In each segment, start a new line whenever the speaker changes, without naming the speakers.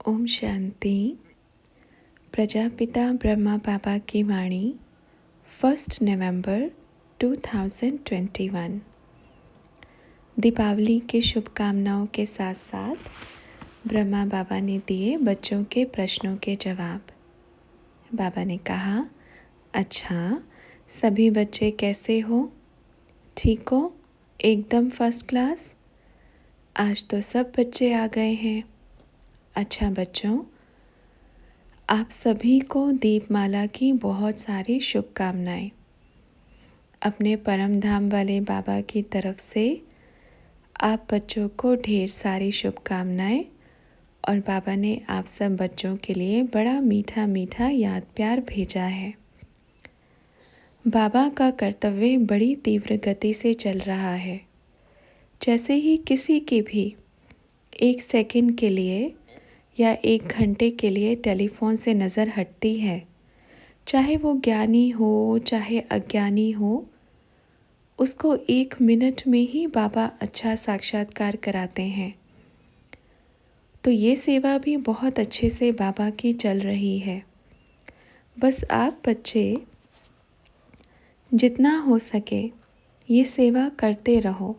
ओम शांति। प्रजापिता ब्रह्मा बाबा की वाणी 1 नवंबर 2021। दीपावली की शुभकामनाओं के साथ साथ ब्रह्मा बाबा ने दिए बच्चों के प्रश्नों के जवाब। बाबा ने कहा, अच्छा सभी बच्चे कैसे हो? ठीक हो? एकदम फर्स्ट क्लास। आज तो सब बच्चे आ गए हैं। अच्छा बच्चों, आप सभी को दीपमाला की बहुत सारी शुभकामनाएं। अपने परम धाम वाले बाबा की तरफ से आप बच्चों को ढेर सारी शुभकामनाएं। और बाबा ने आप सब बच्चों के लिए बड़ा मीठा मीठा याद प्यार भेजा है। बाबा का कर्तव्य बड़ी तीव्र गति से चल रहा है। जैसे ही किसी की भी 1 सेकंड के लिए या 1 घंटे के लिए टेलीफोन से नज़र हटती है, चाहे वो ज्ञानी हो चाहे अज्ञानी हो, उसको 1 मिनट में ही बाबा अच्छा साक्षात्कार कराते हैं। तो ये सेवा भी बहुत अच्छे से बाबा की चल रही है। बस आप बच्चे जितना हो सके ये सेवा करते रहो।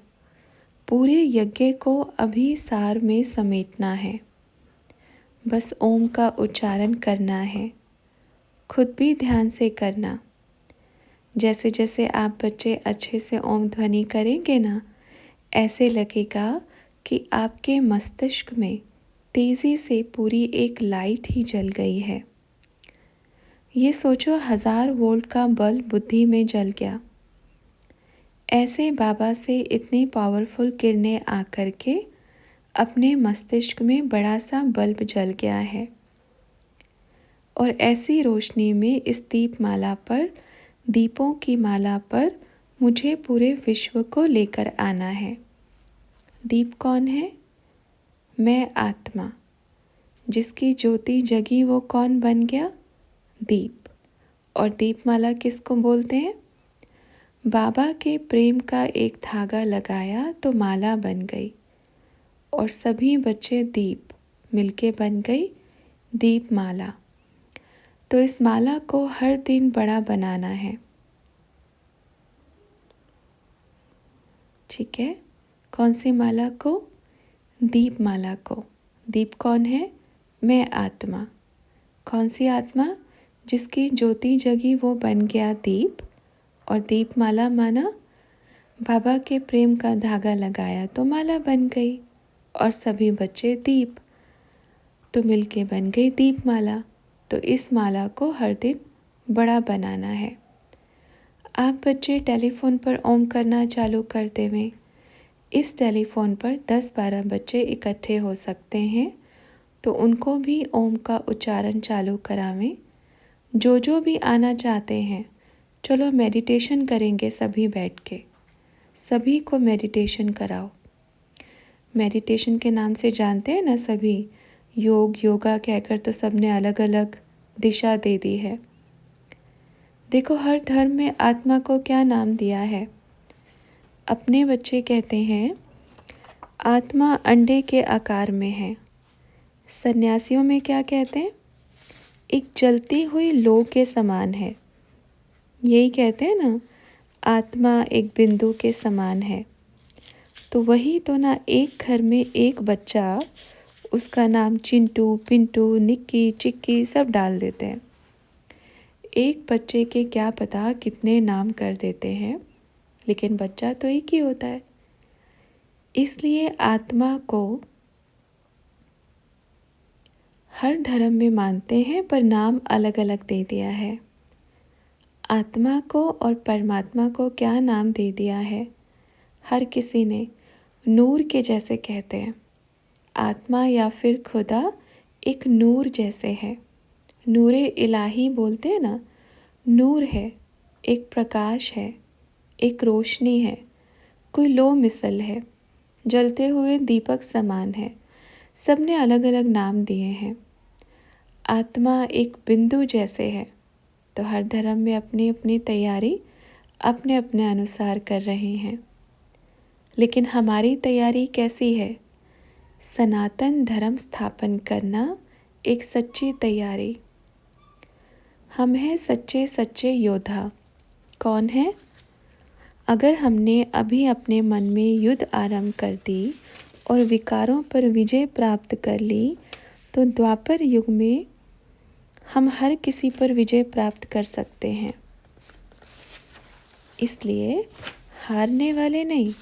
पूरे यज्ञ को अभी सार में समेटना है। बस ओम का उच्चारण करना है, खुद भी ध्यान से करना। जैसे जैसे आप बच्चे अच्छे से ओम ध्वनि करेंगे ना, ऐसे लगेगा कि आपके मस्तिष्क में तेज़ी से पूरी एक लाइट ही जल गई है। ये सोचो 1000 वोल्ट का बल्ब बुद्धि में जल गया। ऐसे बाबा से इतनी पावरफुल किरणें आकर के अपने मस्तिष्क में बड़ा सा बल्ब जल गया है। और ऐसी रोशनी में इस दीपमाला पर, दीपों की माला पर मुझे पूरे विश्व को लेकर आना है। दीप कौन है? मैं आत्मा। जिसकी ज्योति जगी वो कौन बन गया? दीप। और दीपमाला किसको बोलते हैं? बाबा के प्रेम का एक धागा लगाया तो माला बन गई और सभी बच्चे दीप मिलके बन गई दीपमाला। तो इस माला को हर दिन बड़ा बनाना है। ठीक है? कौन सी माला को? दीप माला को। दीप कौन है? मैं आत्मा। कौन सी आत्मा? जिसकी ज्योति जगी वो बन गया दीप। और दीप माला माना बाबा के प्रेम का धागा लगाया तो माला बन गई और सभी बच्चे दीप तो मिलके बन गई दीप माला। तो इस माला को हर दिन बड़ा बनाना है। आप बच्चे टेलीफोन पर ओम करना चालू कर देवें। इस टेलीफोन पर 10-12 बच्चे इकट्ठे हो सकते हैं, तो उनको भी ओम का उच्चारण चालू करावें। जो भी आना चाहते हैं, चलो मेडिटेशन करेंगे सभी बैठ के। सभी को मेडिटेशन कराओ। मेडिटेशन के नाम से जानते हैं ना सभी, योग योगा कहकर तो सबने अलग अलग दिशा दे दी है। देखो हर धर्म में आत्मा को क्या नाम दिया है। अपने बच्चे कहते हैं आत्मा अंडे के आकार में है। सन्यासियों में क्या कहते हैं? एक जलती हुई लौ के समान है। यही कहते हैं ना, आत्मा एक बिंदु के समान है। तो वही तो ना, एक घर में एक बच्चा, उसका नाम चिंटू पिंटू निक्की चिक्की सब डाल देते हैं। एक बच्चे के क्या पता कितने नाम कर देते हैं, लेकिन बच्चा तो एक ही होता है। इसलिए आत्मा को हर धर्म में मानते हैं, पर नाम अलग अलग दे दिया है। आत्मा को और परमात्मा को क्या नाम दे दिया है? हर किसी ने नूर के जैसे कहते हैं। आत्मा या फिर खुदा एक नूर जैसे है। नूरे इलाही बोलते हैं ना, नूर है, एक प्रकाश है, एक रोशनी है, कोई लो मिसल है, जलते हुए दीपक समान है। सबने अलग अलग नाम दिए हैं। आत्मा एक बिंदु जैसे है। तो हर धर्म में अपनी अपनी तैयारी अपने अपने अनुसार कर रहे हैं। लेकिन हमारी तैयारी कैसी है? सनातन धर्म स्थापन करना, एक सच्ची तैयारी। हम हैं सच्चे सच्चे योद्धा। कौन है? अगर हमने अभी अपने मन में युद्ध आरंभ कर दी और विकारों पर विजय प्राप्त कर ली, तो द्वापर युग में हम हर किसी पर विजय प्राप्त कर सकते हैं। इसलिए हारने वाले नहीं।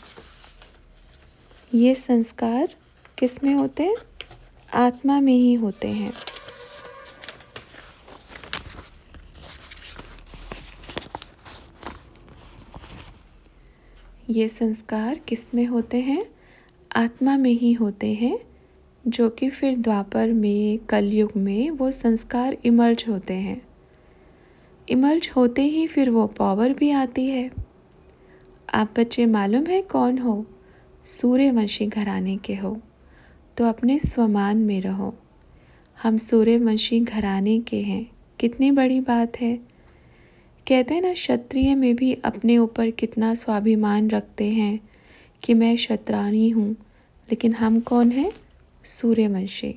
ये संस्कार किस में होते हैं? आत्मा में ही होते हैं। ये संस्कार किस में होते हैं? आत्मा में ही होते हैं, जो कि फिर द्वापर में, कलयुग में वो संस्कार इमर्ज होते हैं। इमर्ज होते ही फिर वो पावर भी आती है। आप बच्चे मालूम है कौन हो? सूर्यवंशी घराने के हो, तो अपने स्वमान में रहो। हम सूर्यवंशी घराने के हैं। कितनी बड़ी बात है। कहते हैं ना, क्षत्रिय में भी अपने ऊपर कितना स्वाभिमान रखते हैं कि मैं क्षत्राणी हूँ, लेकिन हम कौन हैं? सूर्यवंशी।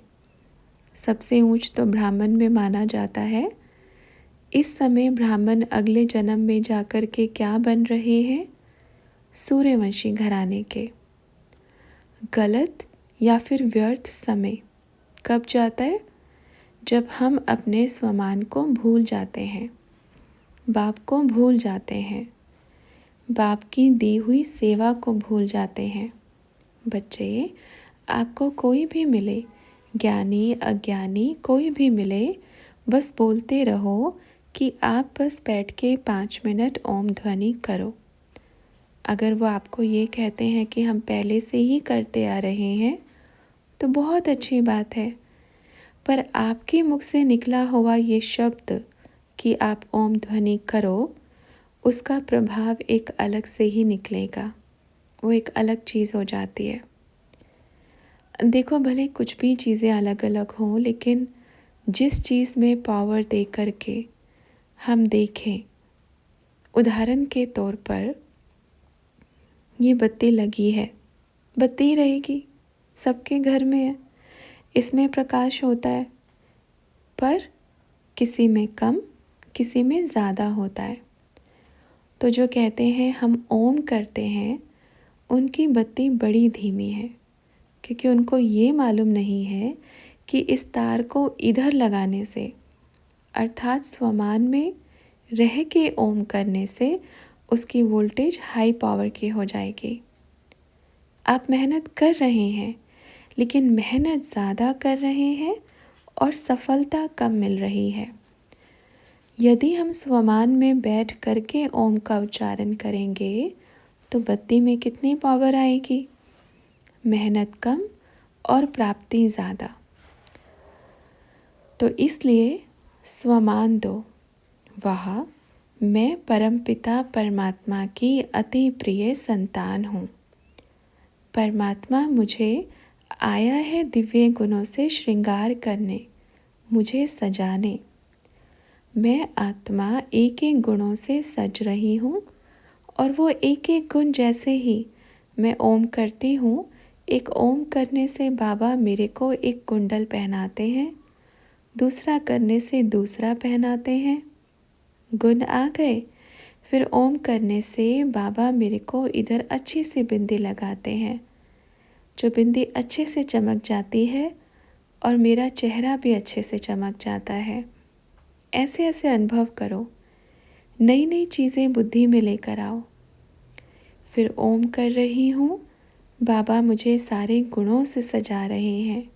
सबसे ऊंच तो ब्राह्मण में माना जाता है। इस समय ब्राह्मण अगले जन्म में जाकर के क्या बन रहे हैं? सूर्यवंशी घराने के। गलत या फिर व्यर्थ समय कब जाता है? जब हम अपने स्वमान को भूल जाते हैं, बाप को भूल जाते हैं, बाप की दी हुई सेवा को भूल जाते हैं। बच्चे, आपको कोई भी मिले, ज्ञानी अज्ञानी कोई भी मिले, बस बोलते रहो कि आप बस बैठ के 5 मिनट ओम ध्वनि करो। अगर वो आपको ये कहते हैं कि हम पहले से ही करते आ रहे हैं, तो बहुत अच्छी बात है। पर आपके मुख से निकला हुआ ये शब्द कि आप ओम ध्वनि करो, उसका प्रभाव एक अलग से ही निकलेगा। वो एक अलग चीज़ हो जाती है। देखो, भले कुछ भी चीज़ें अलग अलग हों, लेकिन जिस चीज़ में पावर दे करके हम देखें, उदाहरण के तौर पर ये बत्ती लगी है, बत्ती रहेगी, सबके घर में है, इसमें प्रकाश होता है, पर किसी में कम, किसी में ज़्यादा होता है। तो जो कहते हैं हम ओम करते हैं, उनकी बत्ती बड़ी धीमी है, क्योंकि उनको ये मालूम नहीं है कि इस तार को इधर लगाने से, अर्थात स्वमान में रह के ओम करने से उसकी वोल्टेज हाई पावर की हो जाएगी। आप मेहनत कर रहे हैं, लेकिन मेहनत ज़्यादा कर रहे हैं और सफलता कम मिल रही है। यदि हम स्वमान में बैठ करके ओम का उच्चारण करेंगे, तो बत्ती में कितनी पावर आएगी? मेहनत कम और प्राप्ति ज़्यादा। तो इसलिए स्वमान दो। वह मैं परमपिता परमात्मा की अति प्रिय संतान हूँ। परमात्मा मुझे आया है दिव्य गुणों से श्रृंगार करने, मुझे सजाने। मैं आत्मा एक एक गुणों से सज रही हूँ, और वो एक एक गुण जैसे ही मैं ओम करती हूँ, एक ओम करने से बाबा मेरे को एक कुंडल पहनाते हैं, दूसरा करने से दूसरा पहनाते हैं। गुण आ गए, फिर ओम करने से बाबा मेरे को इधर अच्छी सी बिंदी लगाते हैं, जो बिंदी अच्छे से चमक जाती है और मेरा चेहरा भी अच्छे से चमक जाता है। ऐसे ऐसे अनुभव करो, नई नई चीज़ें बुद्धि में लेकर आओ। फिर ओम कर रही हूँ, बाबा मुझे सारे गुणों से सजा रहे हैं।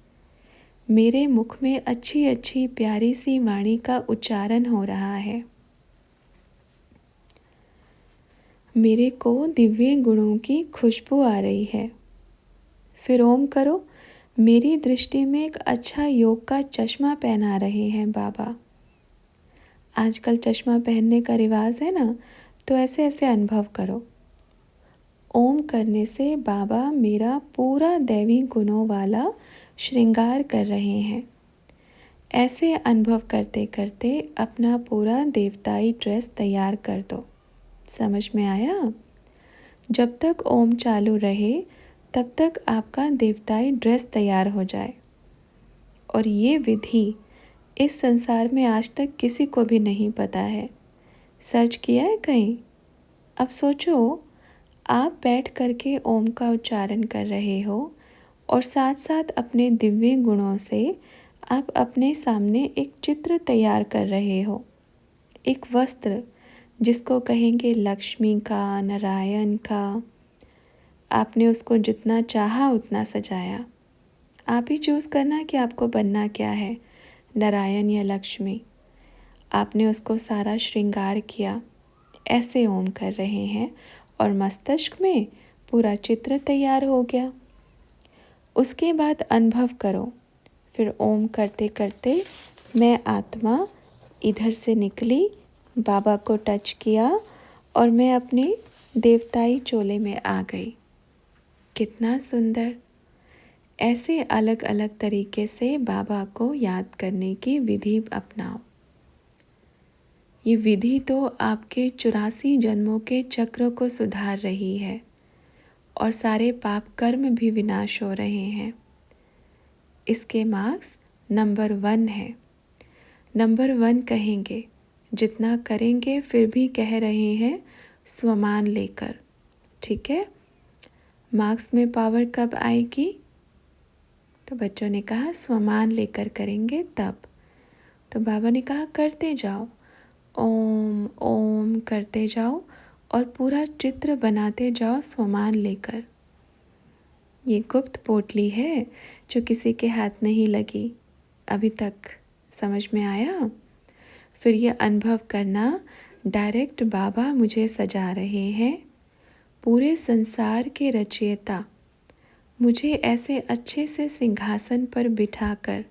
मेरे मुख में अच्छी अच्छी प्यारी सी वाणी का उच्चारण हो रहा है। मेरे को दिव्य गुणों की खुशबू आ रही है। फिर ओम करो, मेरी दृष्टि में एक अच्छा योग का चश्मा पहना रहे हैं बाबा। आजकल चश्मा पहनने का रिवाज है ना, तो ऐसे ऐसे अनुभव करो। ओम करने से बाबा मेरा पूरा दैवी गुणों वाला श्रृंगार कर रहे हैं। ऐसे अनुभव करते करते अपना पूरा देवताई ड्रेस तैयार कर दो। समझ में आया? जब तक ओम चालू रहे, तब तक आपका देवताई ड्रेस तैयार हो जाए, और ये विधि इस संसार में आज तक किसी को भी नहीं पता है। सर्च किया है कहीं? अब सोचो, आप बैठ करके ओम का उच्चारण कर रहे हो और साथ साथ अपने दिव्य गुणों से आप अपने सामने एक चित्र तैयार कर रहे हो, एक वस्त्र जिसको कहेंगे लक्ष्मी का, नारायण का। आपने उसको जितना चाहा उतना सजाया। आप ही चूज़ करना कि आपको बनना क्या है, नारायण या लक्ष्मी। आपने उसको सारा श्रृंगार किया, ऐसे ओम कर रहे हैं और मस्तिष्क में पूरा चित्र तैयार हो गया। उसके बाद अनुभव करो, फिर ओम करते करते मैं आत्मा इधर से निकली, बाबा को टच किया और मैं अपने देवताई चोले में आ गई। कितना सुंदर। ऐसे अलग अलग तरीके से बाबा को याद करने की विधि अपनाओ। ये विधि तो आपके 84 जन्मों के चक्र को सुधार रही है और सारे पाप कर्म भी विनाश हो रहे हैं। इसके मार्क्स नंबर 1 है। नंबर 1 कहेंगे, जितना करेंगे फिर भी कह रहे हैं स्वमान लेकर। ठीक है, मार्क्स में पावर कब आएगी? तो बच्चों ने कहा स्वमान लेकर करेंगे तब। तो बाबा ने कहा करते जाओ, ओम ओम करते जाओ और पूरा चित्र बनाते जाओ स्वमान लेकर। ये गुप्त पोटली है जो किसी के हाथ नहीं लगी अभी तक। समझ में आया? फिर ये अनुभव करना, डायरेक्ट बाबा मुझे सजा रहे हैं, पूरे संसार के रचयिता मुझे ऐसे अच्छे से सिंहासन पर बिठाकर,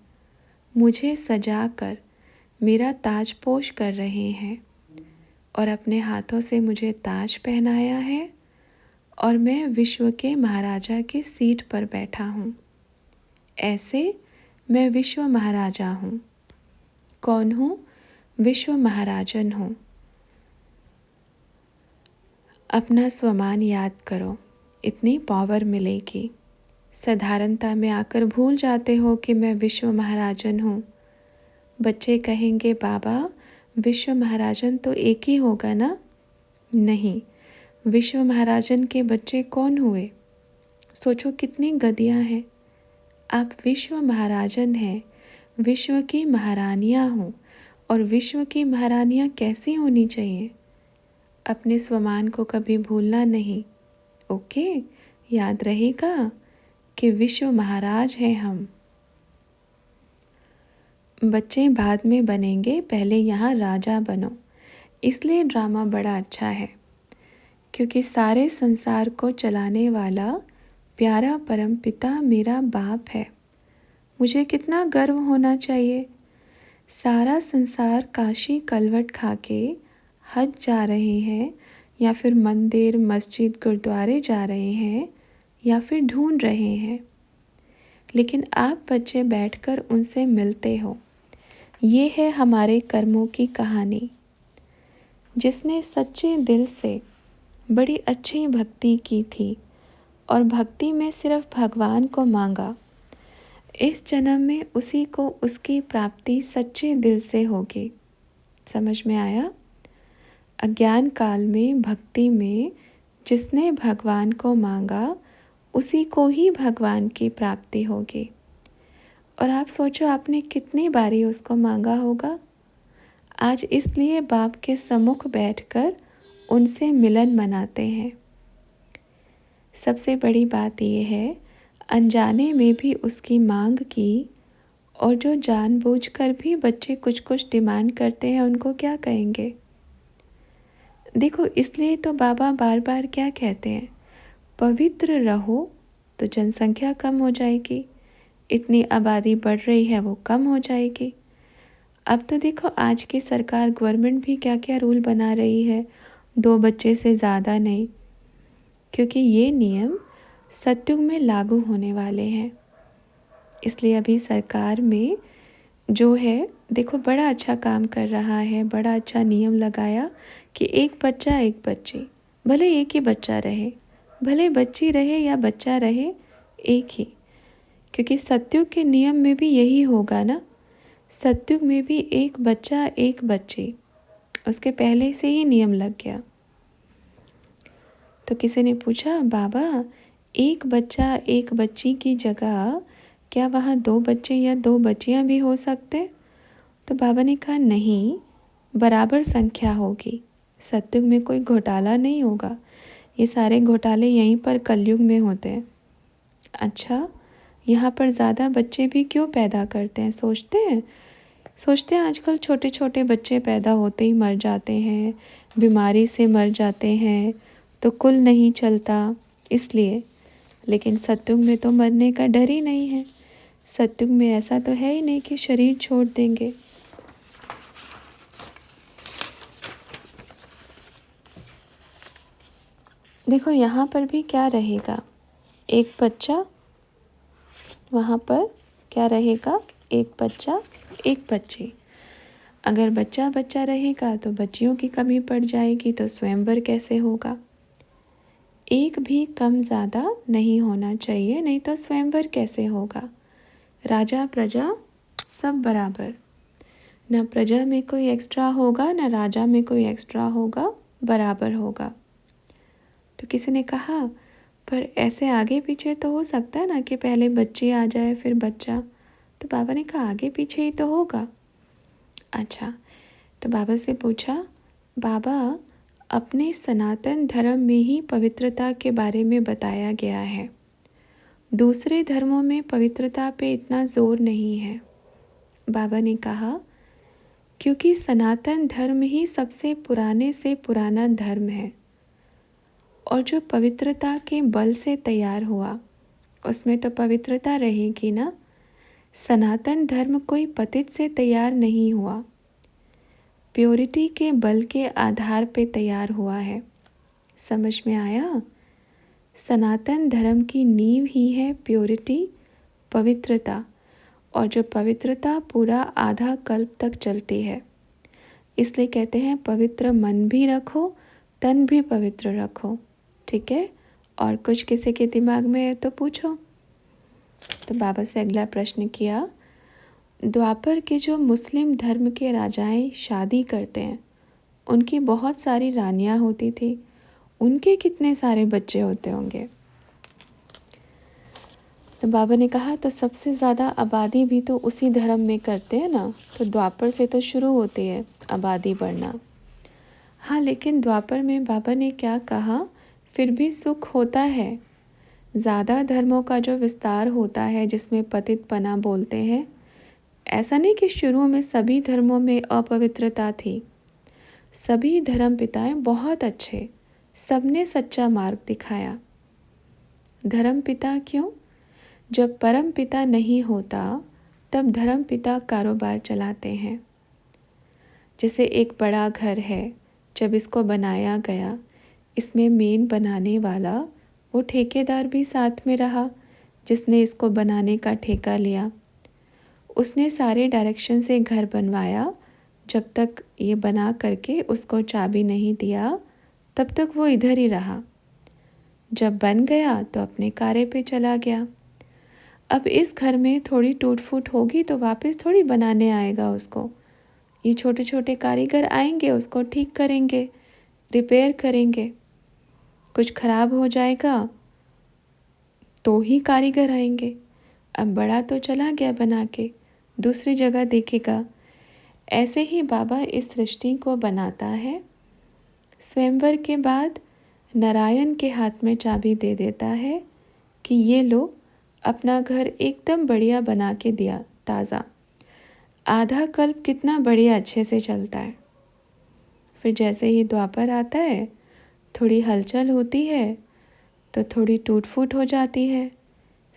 मुझे सजाकर मेरा ताजपोश कर रहे हैं और अपने हाथों से मुझे ताज पहनाया है और मैं विश्व के महाराजा की सीट पर बैठा हूँ। ऐसे मैं विश्व महाराजा हूँ। कौन हूँ? विश्व महाराजन हूँ। अपना स्वमान याद करो, इतनी पावर मिलेगी। साधारणता में आकर भूल जाते हो कि मैं विश्व महाराजन हूँ। बच्चे कहेंगे बाबा विश्व महाराजन तो एक ही होगा ना? नहीं, विश्व महाराजन के बच्चे कौन हुए? सोचो कितनी गदियाँ हैं। आप विश्व महाराजन हैं, विश्व की महारानियाँ हो। और विश्व की महारानियाँ कैसी होनी चाहिए? अपने स्वमान को कभी भूलना नहीं। ओके, याद रहेगा कि विश्व महाराज हैं हम। बच्चे बाद में बनेंगे, पहले यहाँ राजा बनो। इसलिए ड्रामा बड़ा अच्छा है, क्योंकि सारे संसार को चलाने वाला प्यारा परमपिता मेरा बाप है। मुझे कितना गर्व होना चाहिए। सारा संसार काशी कलवट खा के हज जा रहे हैं, या फिर मंदिर मस्जिद गुरुद्वारे जा रहे हैं, या फिर ढूंढ रहे हैं, लेकिन आप बच्चे बैठकर उनसे मिलते हो। ये है हमारे कर्मों की कहानी। जिसने सच्चे दिल से बड़ी अच्छी भक्ति की थी और भक्ति में सिर्फ भगवान को मांगा, इस जन्म में उसी को उसकी प्राप्ति सच्चे दिल से होगी। समझ में आया? अज्ञान काल में भक्ति में जिसने भगवान को मांगा, उसी को ही भगवान की प्राप्ति होगी। और आप सोचो आपने कितनी बारी उसको मांगा होगा। आज इसलिए बाप के सम्मुख बैठकर उनसे मिलन मनाते हैं। सबसे बड़ी बात यह है, अनजाने में भी उसकी मांग की। और जो जानबूझकर भी बच्चे कुछ कुछ डिमांड करते हैं, उनको क्या कहेंगे? देखो, इसलिए तो बाबा बार बार क्या कहते हैं, पवित्र रहो तो जनसंख्या कम हो जाएगी। इतनी आबादी बढ़ रही है, वो कम हो जाएगी। अब तो देखो, आज की सरकार गवर्नमेंट भी क्या क्या रूल बना रही है, 2 बच्चे से ज़्यादा नहीं, क्योंकि ये नियम सतयुग में लागू होने वाले हैं। इसलिए अभी सरकार में जो है, देखो बड़ा अच्छा काम कर रहा है, बड़ा अच्छा नियम लगाया कि 1 बच्चा 1 बच्ची, भले एक ही बच्चा रहे, भले बच्ची रहे या बच्चा रहे, एक ही। क्योंकि सतयुग के नियम में भी यही होगा ना। सतयुग में भी एक बच्चा एक बच्ची, उसके पहले से ही नियम लग गया। तो किसी ने पूछा, बाबा एक बच्चा एक बच्ची की जगह क्या वहाँ 2 बच्चे या 2 बच्चियाँ भी हो सकते? तो बाबा ने कहा नहीं, बराबर संख्या होगी। सतयुग में कोई घोटाला नहीं होगा। ये सारे घोटाले यहीं पर कलयुग में होते हैं। अच्छा, यहाँ पर ज़्यादा बच्चे भी क्यों पैदा करते हैं? सोचते हैं आजकल छोटे छोटे बच्चे पैदा होते ही मर जाते हैं, बीमारी से मर जाते हैं, तो कुल नहीं चलता इसलिए। लेकिन सतयुग में तो मरने का डर ही नहीं है। सतयुग में ऐसा तो है ही नहीं कि शरीर छोड़ देंगे। देखो यहाँ पर भी क्या रहेगा, एक बच्चा, वहाँ पर क्या रहेगा, एक बच्चा एक बच्ची। अगर बच्चा बच्चा रहेगा तो बच्चियों की कमी पड़ जाएगी, तो स्वयंवर कैसे होगा? एक भी कम ज़्यादा नहीं होना चाहिए, नहीं तो स्वयंवर कैसे होगा? राजा प्रजा सब बराबर, ना प्रजा में कोई एक्स्ट्रा होगा ना राजा में कोई एक्स्ट्रा होगा, बराबर होगा। तो किसी ने कहा, पर ऐसे आगे पीछे तो हो सकता है ना कि पहले बच्ची आ जाए फिर बच्चा। तो बाबा ने कहा आगे पीछे ही तो होगा। अच्छा, तो बाबा से पूछा, बाबा अपने सनातन धर्म में ही पवित्रता के बारे में बताया गया है, दूसरे धर्मों में पवित्रता पे इतना जोर नहीं है। बाबा ने कहा क्योंकि सनातन धर्म ही सबसे पुराने से पुराना धर्म है, और जो पवित्रता के बल से तैयार हुआ उसमें तो पवित्रता रहेगी ना। सनातन धर्म कोई पतित से तैयार नहीं हुआ, प्योरिटी के बल के आधार पे तैयार हुआ है। समझ में आया? सनातन धर्म की नींव ही है प्योरिटी, पवित्रता, और जो पवित्रता पूरा आधा कल्प तक चलती है। इसलिए कहते हैं पवित्र मन भी रखो, तन भी पवित्र रखो। ठीक है, और कुछ किसी के दिमाग में है तो पूछो। तो बाबा से अगला प्रश्न किया, द्वापर के जो मुस्लिम धर्म के राजाएं शादी करते हैं, उनकी बहुत सारी रानियां होती थी, उनके कितने सारे बच्चे होते होंगे? तो बाबा ने कहा तो सबसे ज़्यादा आबादी भी तो उसी धर्म में करते हैं ना, तो द्वापर से तो शुरू होती है आबादी बढ़ना। हाँ, लेकिन द्वापर में बाबा ने क्या कहा, फिर भी सुख होता है। ज़्यादा धर्मों का जो विस्तार होता है जिसमें पतितपना बोलते हैं, ऐसा नहीं कि शुरू में सभी धर्मों में अपवित्रता थी। सभी धर्म पिताएं बहुत अच्छे, सबने सच्चा मार्ग दिखाया। धर्म पिता क्यों? जब परम पिता नहीं होता तब धर्म पिता कारोबार चलाते हैं। जैसे एक बड़ा घर है, जब इसको बनाया गया, इसमें मेन बनाने वाला वो ठेकेदार भी साथ में रहा जिसने इसको बनाने का ठेका लिया। उसने सारे डायरेक्शन से घर बनवाया, जब तक ये बना करके उसको चाबी नहीं दिया तब तक वो इधर ही रहा। जब बन गया तो अपने कार्य पे चला गया। अब इस घर में थोड़ी टूट फूट होगी तो वापस थोड़ी बनाने आएगा उसको। ये छोटे छोटे कारीगर आएंगे, उसको ठीक करेंगे, रिपेयर करेंगे। कुछ खराब हो जाएगा तो ही कारीगर आएंगे। अब बड़ा तो चला गया बना के, दूसरी जगह देखेगा। ऐसे ही बाबा इस सृष्टि को बनाता है। स्वयंवर के बाद नारायण के हाथ में चाबी दे देता है कि ये लो, अपना घर एकदम बढ़िया बना के दिया, ताज़ा। आधा कल्प कितना बढ़िया अच्छे से चलता है। फिर जैसे ही द्वापर आता है, थोड़ी हलचल होती है तो थोड़ी टूट फूट हो जाती है।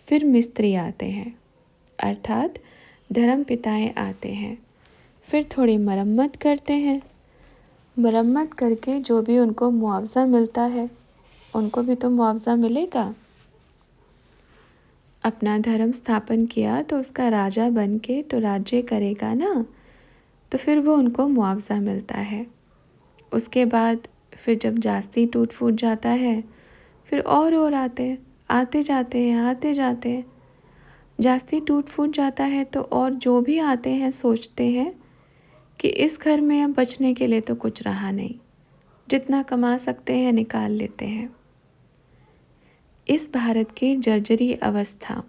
फिर मिस्त्री आते हैं, अर्थात धर्म पिताएं आते हैं, फिर थोड़ी मरम्मत करते हैं। मरम्मत करके जो भी उनको मुआवजा मिलता है, उनको भी तो मुआवजा मिलेगा। अपना धर्म स्थापन किया तो उसका राजा बन के तो राज्य करेगा ना, तो फिर वो उनको मुआवजा मिलता है। उसके बाद फिर जब जास्ती टूट फूट जाता है, फिर और आते हैं, आते जाते हैं, आते जाते हैं। जास्ती टूट फूट जाता है तो और जो भी आते हैं सोचते हैं कि इस घर में अब बचने के लिए तो कुछ रहा नहीं, जितना कमा सकते हैं निकाल लेते हैं। इस भारत की जर्जरी अवस्था,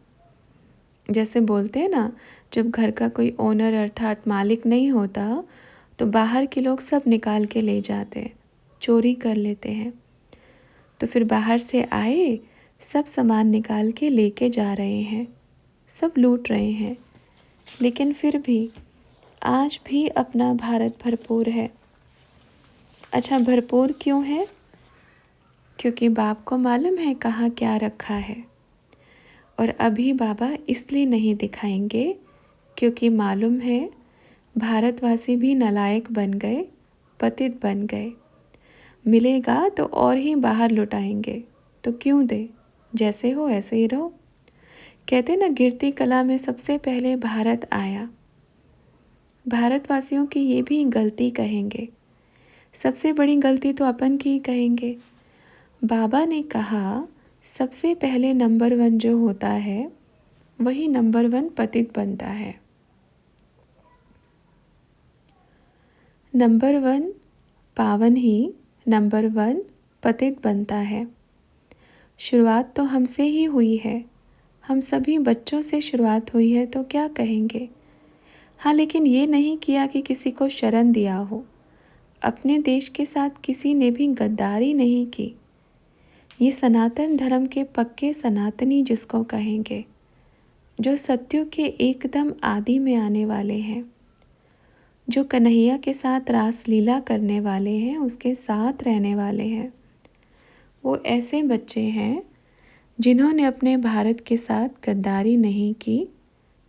जैसे बोलते हैं ना, जब घर का कोई ओनर अर्थात मालिक नहीं होता तो बाहर के लोग सब निकाल के ले जाते हैं, चोरी कर लेते हैं। तो फिर बाहर से आए, सब सामान निकाल के लेके जा रहे हैं, सब लूट रहे हैं। लेकिन फिर भी आज भी अपना भारत भरपूर है। अच्छा, भरपूर क्यों है? क्योंकि बाप को मालूम है कहाँ क्या रखा है। और अभी बाबा इसलिए नहीं दिखाएंगे क्योंकि मालूम है भारतवासी भी नालायक बन गए, पतित बन गए। मिलेगा तो और ही बाहर लुटाएंगे, तो क्यों दे, जैसे हो ऐसे ही रहो। कहते ना, गिरती कला में सबसे पहले भारत आया। भारतवासियों की ये भी गलती कहेंगे, सबसे बड़ी गलती तो अपन की ही कहेंगे। बाबा ने कहा सबसे पहले नंबर 1 जो होता है वही नंबर 1 पतित बनता है। नंबर 1 पावन ही नंबर 1 पतित बनता है। शुरुआत तो हमसे ही हुई है, हम सभी बच्चों से शुरुआत हुई है, तो क्या कहेंगे। हाँ, लेकिन ये नहीं किया कि किसी को शरण दिया हो। अपने देश के साथ किसी ने भी गद्दारी नहीं की। ये सनातन धर्म के पक्के सनातनी जिसको कहेंगे, जो सत्यों के एकदम आदि में आने वाले हैं, जो कन्हैया के साथ रास लीला करने वाले हैं, उसके साथ रहने वाले हैं। वो ऐसे बच्चे हैं जिन्होंने अपने भारत के साथ गद्दारी नहीं की,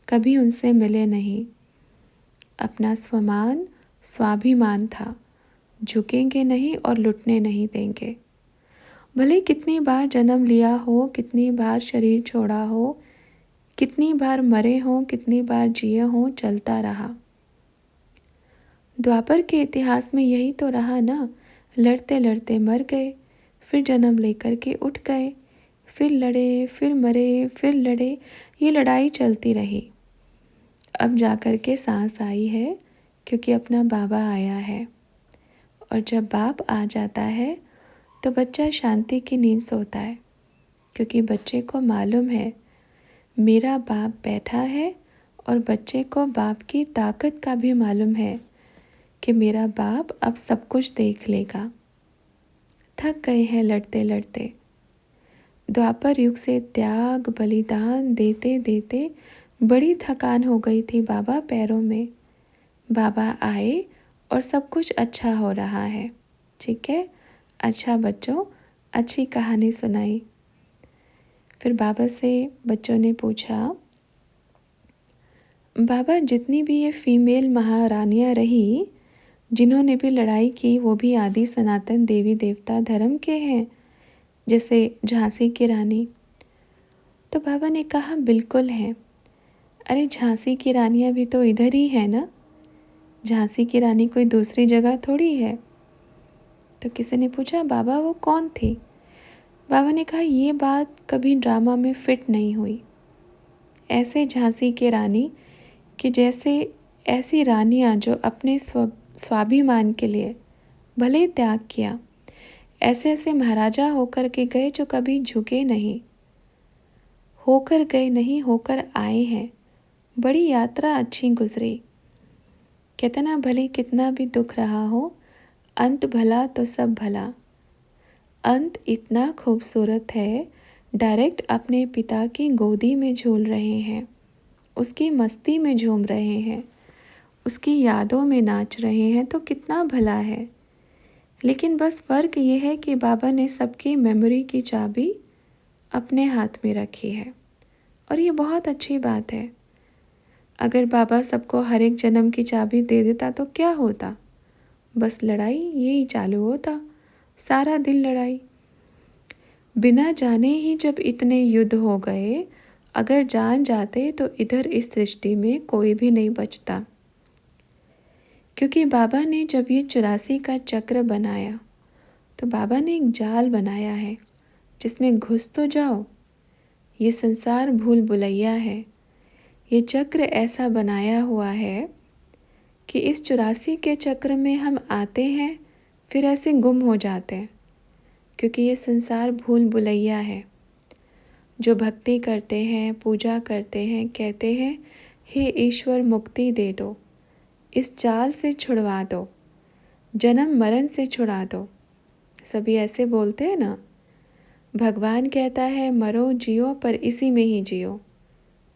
कभी उनसे मिले नहीं। अपना स्वमान स्वाभिमान था, झुकेंगे नहीं और लुटने नहीं देंगे। भले कितनी बार जन्म लिया हो, कितनी बार शरीर छोड़ा हो, कितनी बार मरे हों, कितनी बार जिए हों, चलता रहा। द्वापर के इतिहास में यही तो रहा ना, लड़ते लड़ते मर गए, फिर जन्म लेकर के उठ गए, फिर लड़े, फिर मरे, फिर लड़े, ये लड़ाई चलती रही। अब जाकर के सांस आई है क्योंकि अपना बाबा आया है। और जब बाप आ जाता है तो बच्चा शांति की नींद सोता है, क्योंकि बच्चे को मालूम है मेरा बाप बैठा है। और बच्चे को बाप की ताकत का भी मालूम है कि मेरा बाप अब सब कुछ देख लेगा। थक गए हैं लड़ते लड़ते। द्वापर युग से त्याग बलिदान देते देते बड़ी थकान हो गई थी बाबा पैरों में। बाबा आए और सब कुछ अच्छा हो रहा है। ठीक है, अच्छा बच्चों, अच्छी कहानी सुनाई। फिर बाबा से बच्चों ने पूछा, बाबा जितनी भी ये फीमेल महारानियाँ रही, जिन्होंने भी लड़ाई की, वो भी आदि सनातन देवी देवता धर्म के हैं, जैसे झांसी की रानी। तो बाबा ने कहा बिल्कुल हैं। अरे झांसी की रानियाँ भी तो इधर ही है ना, झांसी की रानी कोई दूसरी जगह थोड़ी है। तो किसी ने पूछा बाबा वो कौन थी। बाबा ने कहा ये बात कभी ड्रामा में फिट नहीं हुई। ऐसे झांसी की रानी कि जैसे ऐसी रानियाँ जो अपने स्वाभिमान के लिए भले त्याग किया, ऐसे ऐसे महाराजा होकर के गए जो कभी झुके नहीं, होकर गए नहीं, होकर आए हैं। बड़ी यात्रा अच्छी गुजरी। कहते ना, भले कितना भी दुख रहा हो, अंत भला तो सब भला। अंत इतना खूबसूरत है, डायरेक्ट अपने पिता की गोदी में झूल रहे हैं, उसकी मस्ती में झूम रहे हैं, उसकी यादों में नाच रहे हैं, तो कितना भला है। लेकिन बस फ़र्क ये है कि बाबा ने सबकी मेमोरी की चाबी अपने हाथ में रखी है, और ये बहुत अच्छी बात है। अगर बाबा सबको हर एक जन्म की चाबी दे देता तो क्या होता, बस लड़ाई यही चालू होता, सारा दिन लड़ाई। बिना जाने ही जब इतने युद्ध हो गए, अगर जान जाते तो इधर इस सृष्टि में कोई भी नहीं बचता। क्योंकि बाबा ने जब ये 84 का चक्र बनाया, तो बाबा ने एक जाल बनाया है जिसमें घुस तो जाओ। ये संसार भूल भुलैया है, ये चक्र ऐसा बनाया हुआ है कि इस 84 के चक्र में हम आते हैं, फिर ऐसे गुम हो जाते हैं, क्योंकि ये संसार भूल भुलैया है। जो भक्ति करते हैं, पूजा करते हैं, कहते हैं हे ईश्वर मुक्ति दे दो, इस चाल से छुड़वा दो, जन्म मरण से छुड़ा दो। सभी ऐसे बोलते हैं ना। भगवान कहता है मरो जियो पर इसी में ही जियो।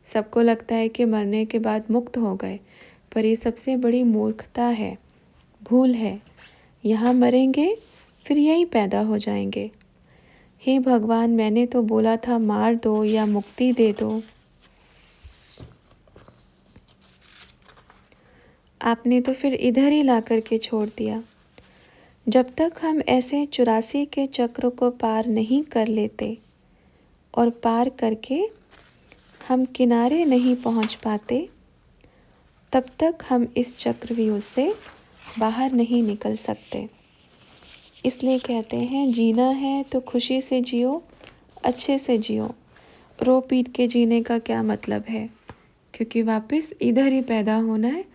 सबको लगता है कि मरने के बाद मुक्त हो गए, पर ये सबसे बड़ी मूर्खता है, भूल है। यहाँ मरेंगे फिर यहीं पैदा हो जाएंगे। हे भगवान, मैंने तो बोला था मार दो या मुक्ति दे दो, आपने तो फिर इधर ही ला कर के छोड़ दिया। जब तक हम ऐसे 84 के चक्र को पार नहीं कर लेते और पार करके हम किनारे नहीं पहुंच पाते, तब तक हम इस चक्रव्यूह से बाहर नहीं निकल सकते। इसलिए कहते हैं जीना है तो खुशी से जियो, अच्छे से जियो। रो पीट के जीने का क्या मतलब है, क्योंकि वापस इधर ही पैदा होना है,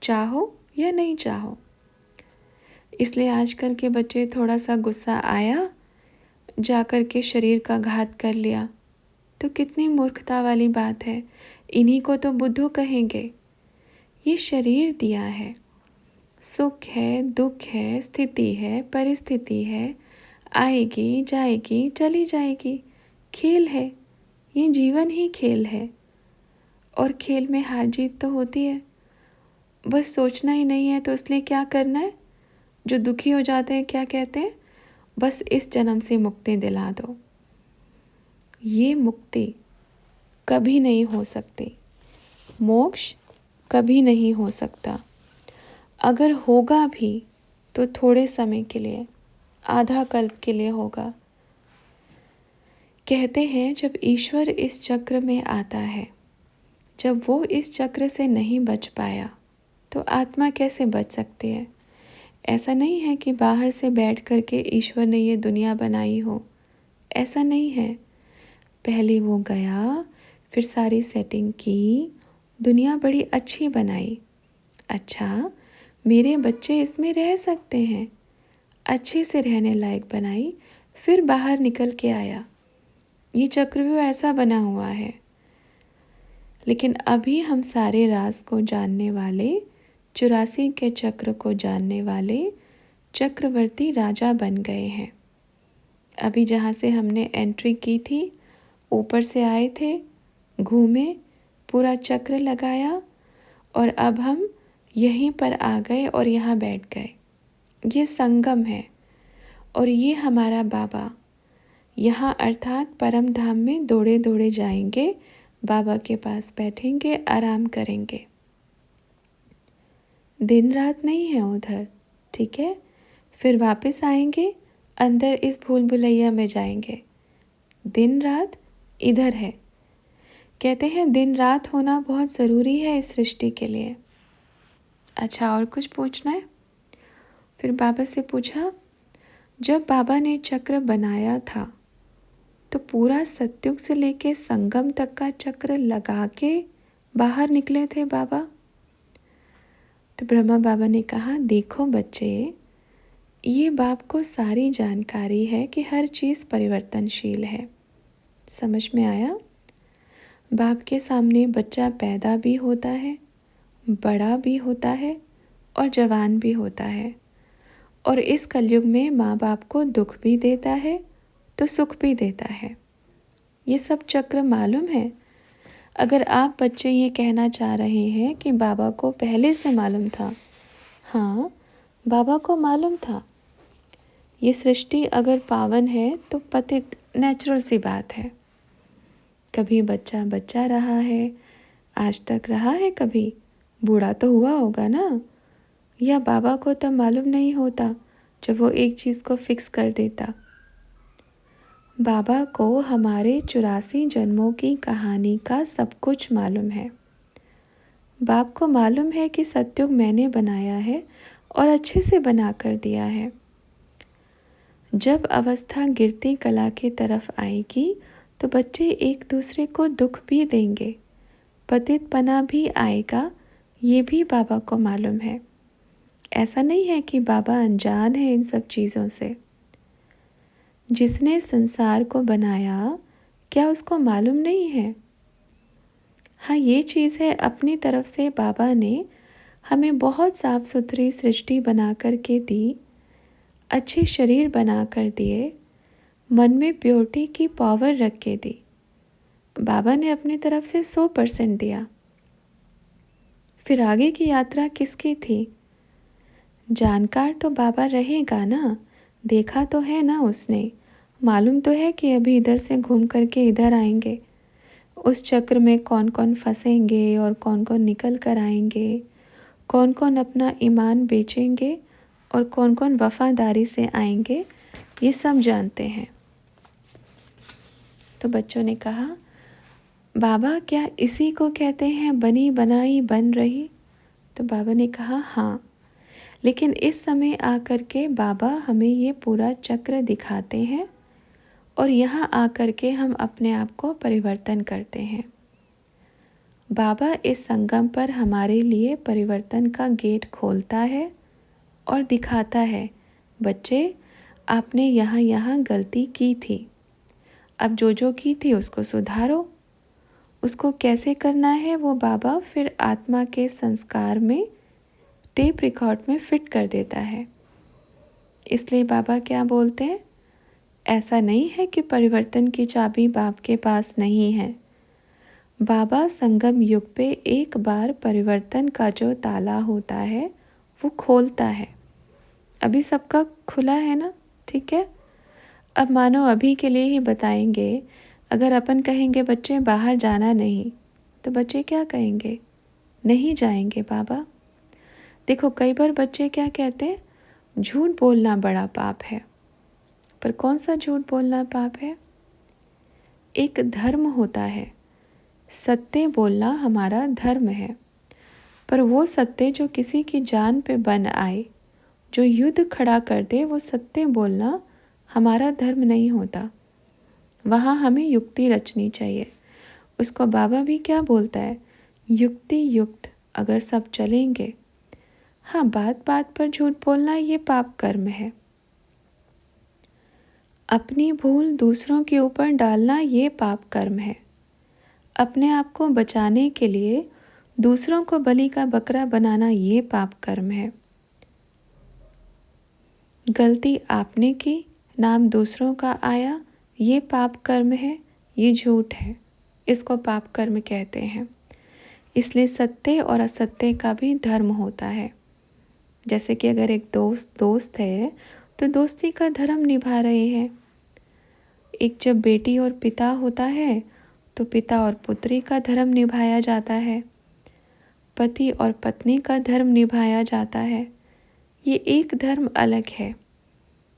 चाहो या नहीं चाहो। इसलिए आजकल के बच्चे थोड़ा सा गुस्सा आया, जाकर के शरीर का घात कर लिया, तो कितनी मूर्खता वाली बात है। इन्हीं को तो बुद्धू कहेंगे। ये शरीर दिया है, सुख है, दुख है, स्थिति है, परिस्थिति है, आएगी जाएगी चली जाएगी, खेल है। ये जीवन ही खेल है, और खेल में हार जीत तो होती है। बस सोचना ही नहीं है, तो इसलिए क्या करना है। जो दुखी हो जाते हैं क्या कहते हैं, बस इस जन्म से मुक्ति दिला दो। ये मुक्ति कभी नहीं हो सकती, मोक्ष कभी नहीं हो सकता। अगर होगा भी तो थोड़े समय के लिए, आधा कल्प के लिए होगा। कहते हैं जब ईश्वर इस चक्र में आता है, जब वो इस चक्र से नहीं बच पाया तो आत्मा कैसे बच सकती है। ऐसा नहीं है कि बाहर से बैठ कर के ईश्वर ने ये दुनिया बनाई हो, ऐसा नहीं है। पहले वो गया, फिर सारी सेटिंग की, दुनिया बड़ी अच्छी बनाई। अच्छा, मेरे बच्चे इसमें रह सकते हैं, अच्छे से रहने लायक बनाई, फिर बाहर निकल के आया। ये चक्रव्यूह ऐसा बना हुआ है। लेकिन अभी हम सारे राज को जानने वाले, 84 के चक्र को जानने वाले चक्रवर्ती राजा बन गए हैं। अभी जहाँ से हमने एंट्री की थी, ऊपर से आए थे, घूमे, पूरा चक्र लगाया, और अब हम यहीं पर आ गए और यहाँ बैठ गए। ये संगम है, और ये हमारा बाबा यहाँ अर्थात परम धाम में दौड़े दौड़े जाएंगे, बाबा के पास बैठेंगे, आराम करेंगे। दिन रात नहीं है उधर, ठीक है। फिर वापस आएंगे, अंदर इस भूल भुलैया में जाएंगे। दिन रात इधर है। कहते हैं दिन रात होना बहुत ज़रूरी है इस सृष्टि के लिए। अच्छा, और कुछ पूछना है। फिर बाबा से पूछा, जब बाबा ने चक्र बनाया था तो पूरा सत्युग से लेके संगम तक का चक्र लगा के बाहर निकले थे बाबा। तो ब्रह्मा बाबा ने कहा, देखो बच्चे, ये बाप को सारी जानकारी है कि हर चीज़ परिवर्तनशील है। समझ में आया। बाप के सामने बच्चा पैदा भी होता है, बड़ा भी होता है, और जवान भी होता है। और इस कलयुग में माँ बाप को दुख भी देता है तो सुख भी देता है। ये सब चक्र मालूम है। अगर आप बच्चे ये कहना चाह रहे हैं कि बाबा को पहले से मालूम था, हाँ, बाबा को मालूम था। ये सृष्टि अगर पावन है तो पतित नेचुरल सी बात है। कभी बच्चा बच्चा रहा है, आज तक रहा है, कभी बूढ़ा तो हुआ होगा ना। या बाबा को तब मालूम नहीं होता जब वो एक चीज़ को फिक्स कर देता। बाबा को हमारे 84 जन्मों की कहानी का सब कुछ मालूम है। बाप को मालूम है कि सत्युग मैंने बनाया है और अच्छे से बना कर दिया है। जब अवस्था गिरती कला की तरफ आएगी तो बच्चे एक दूसरे को दुख भी देंगे, पतितपना भी आएगा, ये भी बाबा को मालूम है। ऐसा नहीं है कि बाबा अनजान है इन सब चीज़ों से। जिसने संसार को बनाया, क्या उसको मालूम नहीं है? हाँ, ये चीज़ है, अपनी तरफ से बाबा ने हमें बहुत साफ सुथरी सृष्टि बना कर के दी, अच्छे शरीर बना कर दिए, मन में प्योरिटी की पावर रख के दी। बाबा ने अपनी तरफ से 100% दिया। फिर आगे की यात्रा किसकी थी? जानकार तो बाबा रहेगा ना, देखा तो है ना उसने, मालूम तो है कि अभी इधर से घूम करके इधर आएंगे, उस चक्र में कौन कौन फंसेंगे और कौन कौन निकल कर आएंगे, कौन कौन अपना ईमान बेचेंगे और कौन कौन वफादारी से आएंगे, ये सब जानते हैं। तो बच्चों ने कहा, बाबा क्या इसी को कहते हैं बनी बनाई बन रही? तो बाबा ने कहा हाँ, लेकिन इस समय आकर के बाबा हमें ये पूरा चक्र दिखाते हैं और यहाँ आकर के हम अपने आप को परिवर्तन करते हैं। बाबा इस संगम पर हमारे लिए परिवर्तन का गेट खोलता है और दिखाता है, बच्चे आपने यहाँ यहाँ गलती की थी, अब जो की थी उसको सुधारो। उसको कैसे करना है वो बाबा फिर आत्मा के संस्कार में टेप रिकॉर्ड में फिट कर देता है। इसलिए बाबा क्या बोलते हैं, ऐसा नहीं है कि परिवर्तन की चाबी बाप के पास नहीं है। बाबा संगम युग पे एक बार परिवर्तन का जो ताला होता है वो खोलता है। अभी सबका खुला है ना, ठीक है। अब मानो अभी के लिए ही बताएंगे, अगर अपन कहेंगे बच्चे बाहर जाना नहीं, तो बच्चे क्या कहेंगे? नहीं जाएंगे बाबा। देखो कई बार बच्चे क्या कहते हैं, झूठ बोलना बड़ा पाप है। पर कौन सा झूठ बोलना पाप है? एक धर्म होता है, सत्य बोलना हमारा धर्म है। पर वो सत्य जो किसी की जान पे बन आए, जो युद्ध खड़ा कर दे, वो सत्य बोलना हमारा धर्म नहीं होता। वहाँ हमें युक्ति रचनी चाहिए। उसको बाबा भी क्या बोलता है, युक्ति युक्त अगर सब चलेंगे। हाँ, बात बात पर झूठ बोलना ये पाप कर्म है। अपनी भूल दूसरों के ऊपर डालना ये पाप कर्म है। अपने आप को बचाने के लिए दूसरों को बलि का बकरा बनाना ये पाप कर्म है। गलती आपने की, नाम दूसरों का आया, ये पाप कर्म है, ये झूठ है, इसको पाप कर्म कहते हैं। इसलिए सत्य और असत्य का भी धर्म होता है। जैसे कि अगर एक दोस्त है तो दोस्ती का धर्म निभा रहे हैं। एक जब बेटी और पिता होता है तो पिता और पुत्री का धर्म निभाया जाता है, पति और पत्नी का धर्म निभाया जाता है। ये एक धर्म अलग है,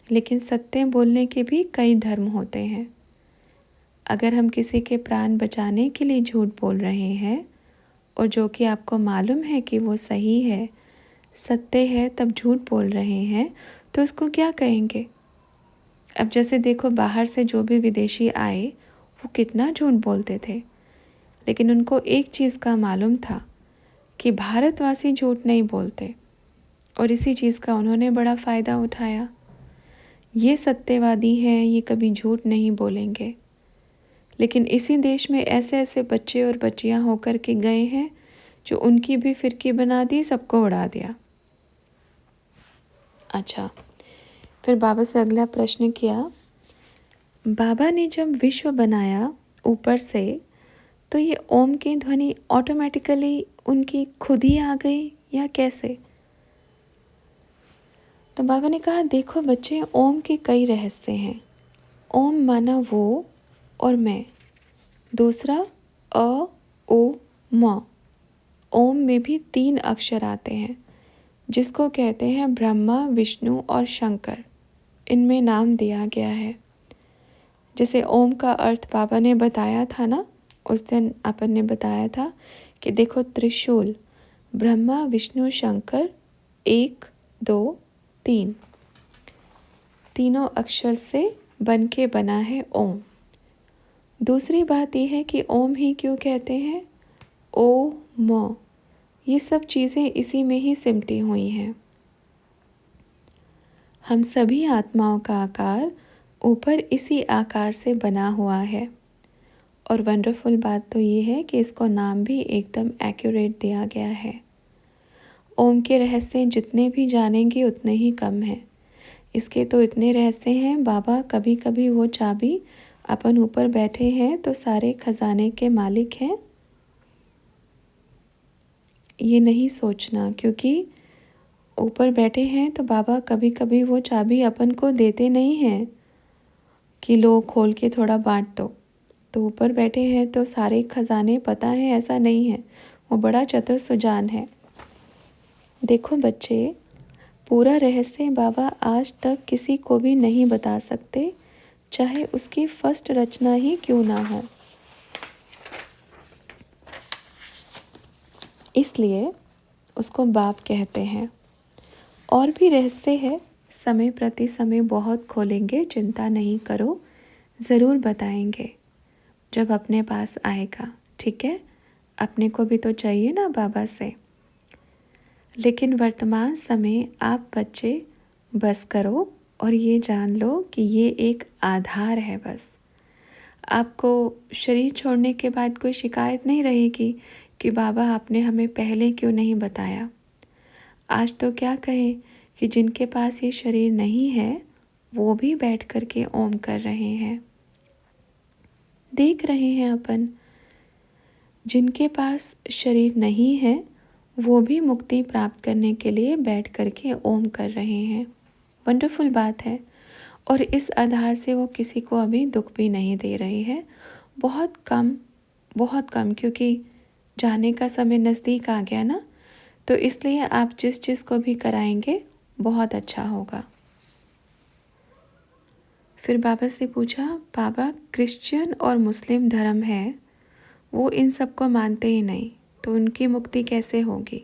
लेकिन सत्य बोलने के भी कई धर्म होते हैं। अगर हम किसी के प्राण बचाने के लिए झूठ बोल रहे हैं और जो कि आपको मालूम है कि वो सही है, सत्य है, तब झूठ बोल रहे हैं, तो उसको क्या कहेंगे? अब जैसे देखो, बाहर से जो भी विदेशी आए वो कितना झूठ बोलते थे, लेकिन उनको एक चीज़ का मालूम था कि भारतवासी झूठ नहीं बोलते, और इसी चीज़ का उन्होंने बड़ा फ़ायदा उठाया। ये सत्यवादी हैं, ये कभी झूठ नहीं बोलेंगे। लेकिन इसी देश में ऐसे ऐसे बच्चे और बच्चियां होकर के गए हैं जो उनकी भी फिरकी बना दी, सबको उड़ा दिया। अच्छा, फिर बाबा से अगला प्रश्न किया, बाबा ने जब विश्व बनाया ऊपर से, तो ये ओम की ध्वनि ऑटोमेटिकली उनकी खुद ही आ गई या कैसे? तो बाबा ने कहा, देखो बच्चे, ओम के कई रहस्य हैं। ओम माना वो और मैं, दूसरा अ ओ म। ओम में भी 3 अक्षर आते हैं जिसको कहते हैं ब्रह्मा, विष्णु और शंकर। इनमें नाम दिया गया है। जैसे ओम का अर्थ बाबा ने बताया था ना, उस दिन अपन ने बताया था कि देखो त्रिशूल, ब्रह्मा विष्णु शंकर, 1 2 3, तीनों अक्षर से बन के बना है ओम। दूसरी बात यह है कि ओम ही क्यों कहते हैं? ओ, म, ये सब चीज़ें इसी में ही सिमटी हुई हैं। हम सभी आत्माओं का आकार ऊपर इसी आकार से बना हुआ है। और वंडरफुल बात तो ये है कि इसको नाम भी एकदम एक्यूरेट दिया गया है। ओम के रहस्य जितने भी जानेंगे उतने ही कम हैं। इसके तो इतने रहस्य हैं, बाबा कभी कभी वो चाबी अपन ऊपर बैठे हैं तो सारे खजाने के मालिक हैं, ये नहीं सोचना। क्योंकि ऊपर बैठे हैं तो बाबा कभी कभी वो चाबी अपन को देते नहीं हैं कि लो खोल के थोड़ा बांट दो। तो ऊपर बैठे हैं तो सारे खजाने पता है, ऐसा नहीं है। वो बड़ा चतुर सुजान है। देखो बच्चे, पूरा रहस्य बाबा आज तक किसी को भी नहीं बता सकते, चाहे उसकी फर्स्ट रचना ही क्यों ना हो। इसलिए उसको बाप कहते हैं। और भी रहस्य है, समय प्रति समय बहुत खोलेंगे, चिंता नहीं करो, ज़रूर बताएंगे जब अपने पास आएगा। ठीक है, अपने को भी तो चाहिए ना बाबा से। लेकिन वर्तमान समय आप बच्चे बस करो और ये जान लो कि ये एक आधार है बस। आपको शरीर छोड़ने के बाद कोई शिकायत नहीं रहेगी कि बाबा आपने हमें पहले क्यों नहीं बताया। आज तो क्या कहें कि जिनके पास ये शरीर नहीं है वो भी बैठ कर के ओम कर रहे हैं। देख रहे हैं अपन, जिनके पास शरीर नहीं है वो भी मुक्ति प्राप्त करने के लिए बैठ कर के ओम कर रहे हैं। वंडरफुल बात है। और इस आधार से वो किसी को अभी दुख भी नहीं दे रहे हैं। बहुत कम, बहुत कम, क्योंकि जाने का समय नज़दीक आ गया ना, तो इसलिए आप जिस चीज़ को भी कराएंगे बहुत अच्छा होगा। फिर बाबा से पूछा, बाबा क्रिश्चियन और मुस्लिम धर्म है, वो इन सब को मानते ही नहीं, तो उनकी मुक्ति कैसे होगी।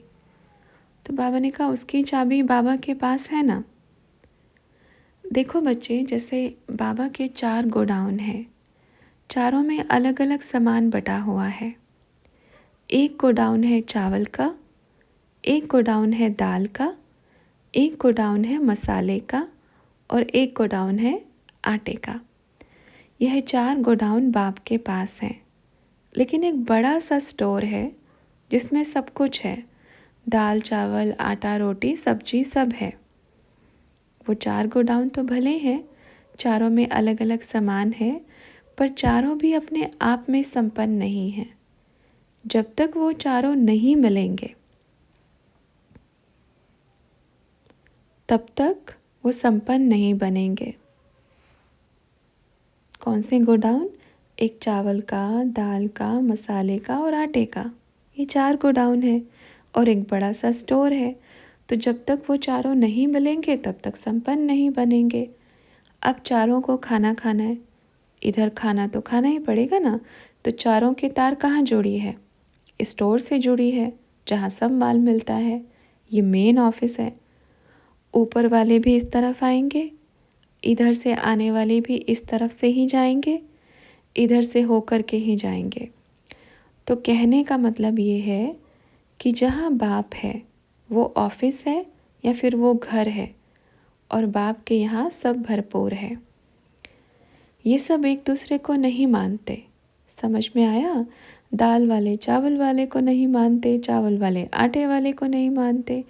तो बाबा ने कहा उसकी चाबी बाबा के पास है ना। देखो बच्चे, जैसे बाबा के 4 गोडाउन हैं, चारों में अलग अलग सामान बटा हुआ है। एक गोडाउन है चावल का, एक गोडाउन है दाल का, एक गोडाउन है मसाले का और एक गोडाउन है आटे का। यह 4 गोडाउन बाप के पास हैं। लेकिन एक बड़ा सा स्टोर है जिसमें सब कुछ है, दाल चावल आटा रोटी सब्जी सब है। वो 4 गोडाउन तो भले हैं, चारों में अलग अलग सामान है, पर चारों भी अपने आप में संपन्न नहीं हैं। जब तक वो चारों नहीं मिलेंगे तब तक वो संपन्न नहीं बनेंगे। कौन से गोडाउन? एक चावल का, दाल का, मसाले का और आटे का, ये 4 गोडाउन है और एक बड़ा सा स्टोर है। तो जब तक वो चारों नहीं मिलेंगे तब तक संपन्न नहीं बनेंगे। अब चारों को खाना खाना है, इधर खाना तो खाना ही पड़ेगा ना। तो चारों की तार कहाँ जुड़ी है? स्टोर से जुड़ी है, जहाँ सब माल मिलता है। ये मेन ऑफिस है। ऊपर वाले भी इस तरफ आएंगे, इधर से आने वाले भी इस तरफ से ही जाएंगे, इधर से होकर के ही जाएंगे। तो कहने का मतलब ये है कि जहाँ बाप है वो ऑफिस है या फिर वो घर है, और बाप के यहाँ सब भरपूर है। ये सब एक दूसरे को नहीं मानते। समझ में आया? दाल वाले चावल वाले को नहीं मानते, चावल वाले आटे वाले को नहीं मानते,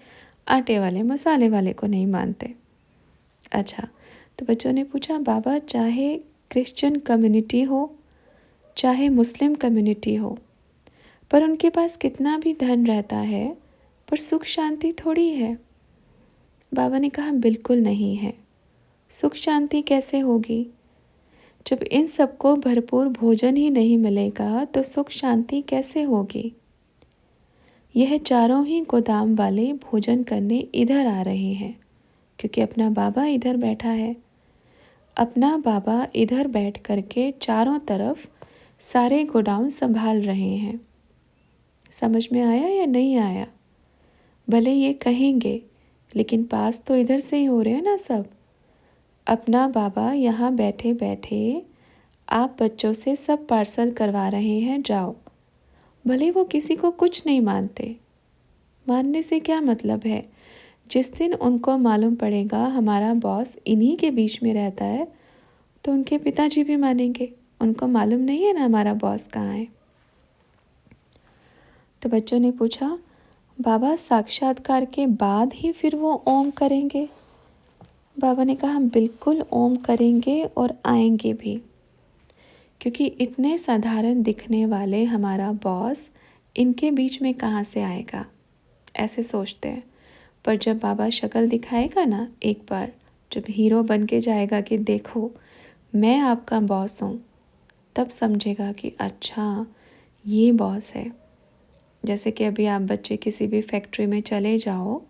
आटे वाले मसाले वाले को नहीं मानते। अच्छा, तो बच्चों ने पूछा, बाबा चाहे क्रिश्चियन कम्युनिटी हो चाहे मुस्लिम कम्युनिटी हो, पर उनके पास कितना भी धन रहता है पर सुख शांति थोड़ी है। बाबा ने कहा बिल्कुल नहीं है। सुख शांति कैसे होगी? जब इन सबको भरपूर भोजन ही नहीं मिलेगा तो सुख शांति कैसे होगी? यह चारों ही गोदाम वाले भोजन करने इधर आ रहे हैं, क्योंकि अपना बाबा इधर बैठा है। अपना बाबा इधर बैठ करके चारों तरफ सारे गोडाउन संभाल रहे हैं। समझ में आया या नहीं आया? भले ये कहेंगे, लेकिन पास तो इधर से ही हो रहे हैं ना सब। अपना बाबा यहाँ बैठे बैठे आप बच्चों से सब पार्सल करवा रहे हैं, जाओ। भले वो किसी को कुछ नहीं मानते। मानने से क्या मतलब है? जिस दिन उनको मालूम पड़ेगा हमारा बॉस इन्हीं के बीच में रहता है, तो उनके पिताजी भी मानेंगे। उनको मालूम नहीं है ना हमारा बॉस कहाँ है। तो बच्चों ने पूछा, बाबा साक्षात्कार के बाद ही फिर वो ओम करेंगे? बाबा ने कहा, बिल्कुल ओम करेंगे और आएंगे भी, क्योंकि इतने साधारण दिखने वाले हमारा बॉस इनके बीच में कहाँ से आएगा, ऐसे सोचते हैं। पर जब बाबा शक्ल दिखाएगा ना एक बार, जब हीरो बन के जाएगा कि देखो मैं आपका बॉस हूँ, तब समझेगा कि अच्छा ये बॉस है। जैसे कि अभी आप बच्चे किसी भी फैक्ट्री में चले जाओ,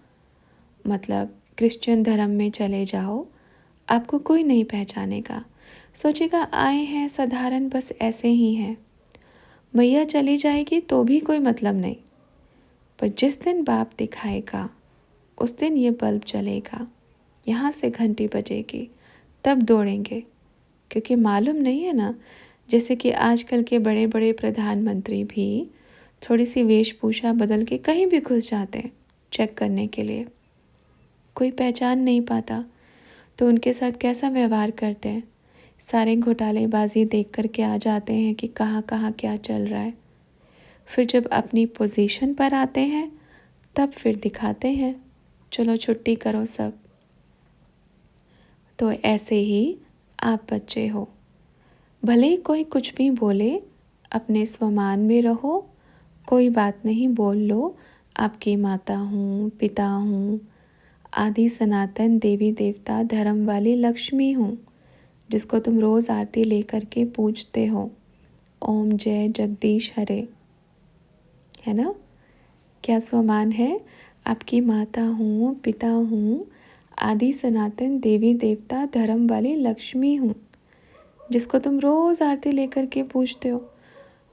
मतलब क्रिश्चियन धर्म में चले जाओ, आपको कोई नहीं पहचानेगा, सोचेगा आए हैं साधारण, बस ऐसे ही हैं। मैया चली जाएगी तो भी कोई मतलब नहीं, पर जिस दिन बाप दिखाएगा उस दिन ये बल्ब जलेगा, यहाँ से घंटी बजेगी, तब दौड़ेंगे। क्योंकि मालूम नहीं है ना, जैसे कि आजकल के बड़े बड़े प्रधानमंत्री भी थोड़ी सी वेशभूषा बदल के कहीं भी घुस जाते हैं चेक करने के लिए, कोई पहचान नहीं पाता, तो उनके साथ कैसा व्यवहार करते हैं। सारे घोटालेबाजी देख कर के आ जाते हैं कि कहाँ कहाँ क्या चल रहा है। फिर जब अपनी पोजीशन पर आते हैं तब फिर दिखाते हैं, चलो छुट्टी करो सब। तो ऐसे ही आप बच्चे हो, भले कोई कुछ भी बोले, अपने स्वमान में रहो, कोई बात नहीं, बोल लो आपकी माता हूँ, पिता हूँ, आदि सनातन देवी देवता धर्म वाली लक्ष्मी हूँ, जिसको तुम रोज़ आरती लेकर के पूजते हो। ओम जय जगदीश हरे, है ना? क्या स्वमान है? आपकी माता हूँ, पिता हूँ, आदि सनातन देवी देवता धर्म वाली लक्ष्मी हूँ, जिसको तुम रोज़ आरती लेकर के पूजते हो।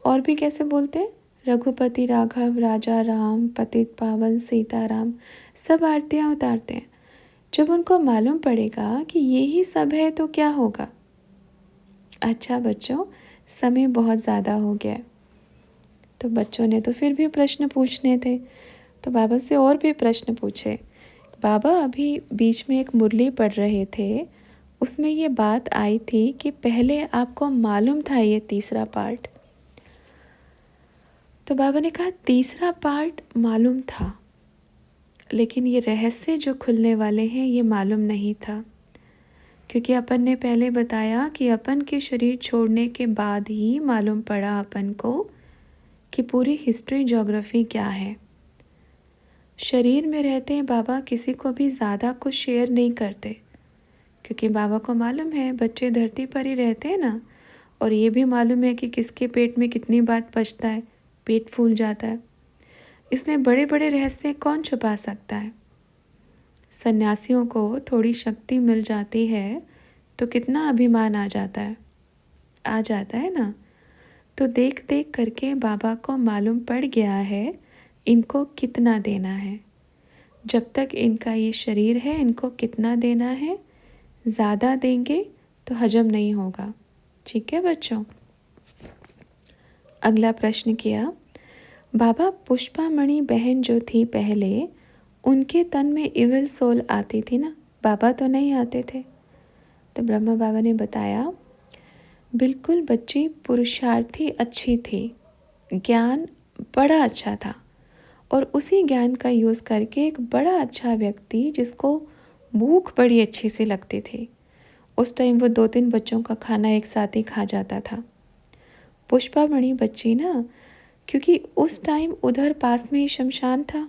और भी कैसे बोलते हैं? रघुपति राघव राजा राम, पतित पावन सीताराम, सब आरतियाँ उतारते हैं। जब उनको मालूम पड़ेगा कि ये ही सब है तो क्या होगा? अच्छा बच्चों, समय बहुत ज़्यादा हो गया है, तो बच्चों ने तो फिर भी प्रश्न पूछने थे, तो बाबा से और भी प्रश्न पूछे। बाबा अभी बीच में एक मुरली पढ़ रहे थे, उसमें ये बात आई थी कि पहले आपको मालूम था ये तीसरा पार्ट। तो बाबा ने कहा तीसरा पार्ट मालूम था, लेकिन ये रहस्य जो खुलने वाले हैं ये मालूम नहीं था। क्योंकि अपन ने पहले बताया कि अपन के शरीर छोड़ने के बाद ही मालूम पड़ा अपन को कि पूरी हिस्ट्री ज्योग्राफी क्या है। शरीर में रहते हैं बाबा किसी को भी ज़्यादा कुछ शेयर नहीं करते, क्योंकि बाबा को मालूम है बच्चे धरती पर ही रहते हैं ना, और ये भी मालूम है कि किसके पेट में कितनी बार पचता है, पेट फूल जाता है। इसलिए बड़े बड़े रहस्य कौन छुपा सकता है। सन्यासियों को थोड़ी शक्ति मिल जाती है तो कितना अभिमान आ जाता है ना। तो देख देख करके बाबा को मालूम पड़ गया है इनको कितना देना है। जब तक इनका ये शरीर है इनको कितना देना है, ज़्यादा देंगे तो हजम नहीं होगा। ठीक है बच्चों। अगला प्रश्न किया, बाबा पुष्पामणि बहन जो थी पहले, उनके तन में इविल सोल आती थी ना, बाबा तो नहीं आते थे। तो ब्रह्मा बाबा ने बताया, बिल्कुल बच्ची पुरुषार्थी अच्छी थी, ज्ञान बड़ा अच्छा था, और उसी ज्ञान का यूज़ करके एक बड़ा अच्छा व्यक्ति जिसको भूख बड़ी अच्छी सी लगती थी, उस टाइम वो 2-3 बच्चों का खाना एक साथ ही खा जाता था। पुष्पामणि बच्ची ना, क्योंकि उस टाइम उधर पास में ही शमशान था,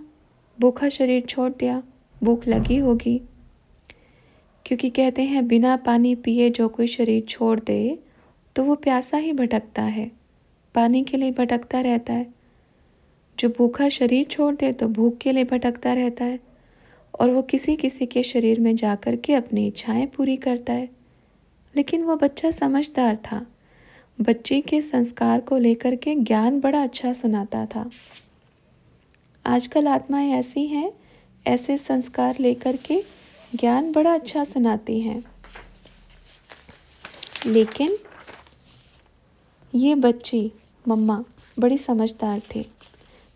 भूखा शरीर छोड़ दिया, भूख लगी होगी। क्योंकि कहते हैं बिना पानी पिए जो कोई शरीर छोड़ दे तो वो प्यासा ही भटकता है, पानी के लिए भटकता रहता है। जो भूखा शरीर छोड़ दे तो भूख के लिए भटकता रहता है, और वो किसी किसी के शरीर में जाकर के अपनी इच्छाएं पूरी करता है। लेकिन वो बच्चा समझदार था, बच्चे के संस्कार को लेकर के ज्ञान बड़ा अच्छा सुनाता था। आजकल आत्माएं ऐसी हैं, ऐसे संस्कार लेकर के ज्ञान बड़ा अच्छा सुनाती हैं। लेकिन ये बच्ची मम्मा बड़ी समझदार थी।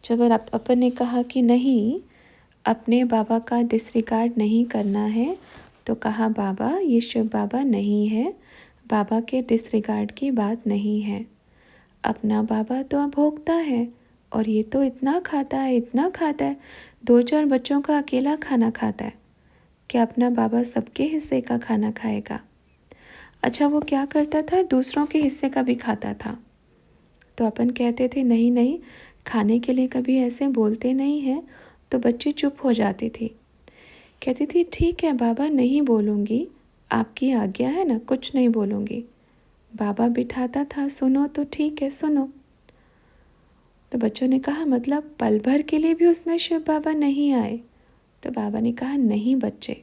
जब अपन ने कहा कि नहीं, अपने बाबा का डिसरिगार्ड नहीं करना है, तो कहा बाबा ये शिव बाबा नहीं है, बाबा के डिसरिगार्ड की बात नहीं है। अपना बाबा तो भोगता है और ये तो इतना खाता है, इतना खाता है, 2-4 बच्चों का अकेला खाना खाता है। क्या अपना बाबा सबके हिस्से का खाना खाएगा? अच्छा, वो क्या करता था, दूसरों के हिस्से का भी खाता था। तो अपन कहते थे नहीं नहीं, खाने के लिए कभी ऐसे बोलते नहीं हैं। तो बच्ची चुप हो जाती थी, कहती थी ठीक है बाबा, नहीं बोलूँगी, आपकी आज्ञा है ना, कुछ नहीं बोलूँगी। बाबा बिठाता था, सुनो तो ठीक है सुनो। तो बच्चों ने कहा मतलब पल भर के लिए भी उसमें शिव बाबा नहीं आए? तो बाबा ने कहा नहीं बच्चे,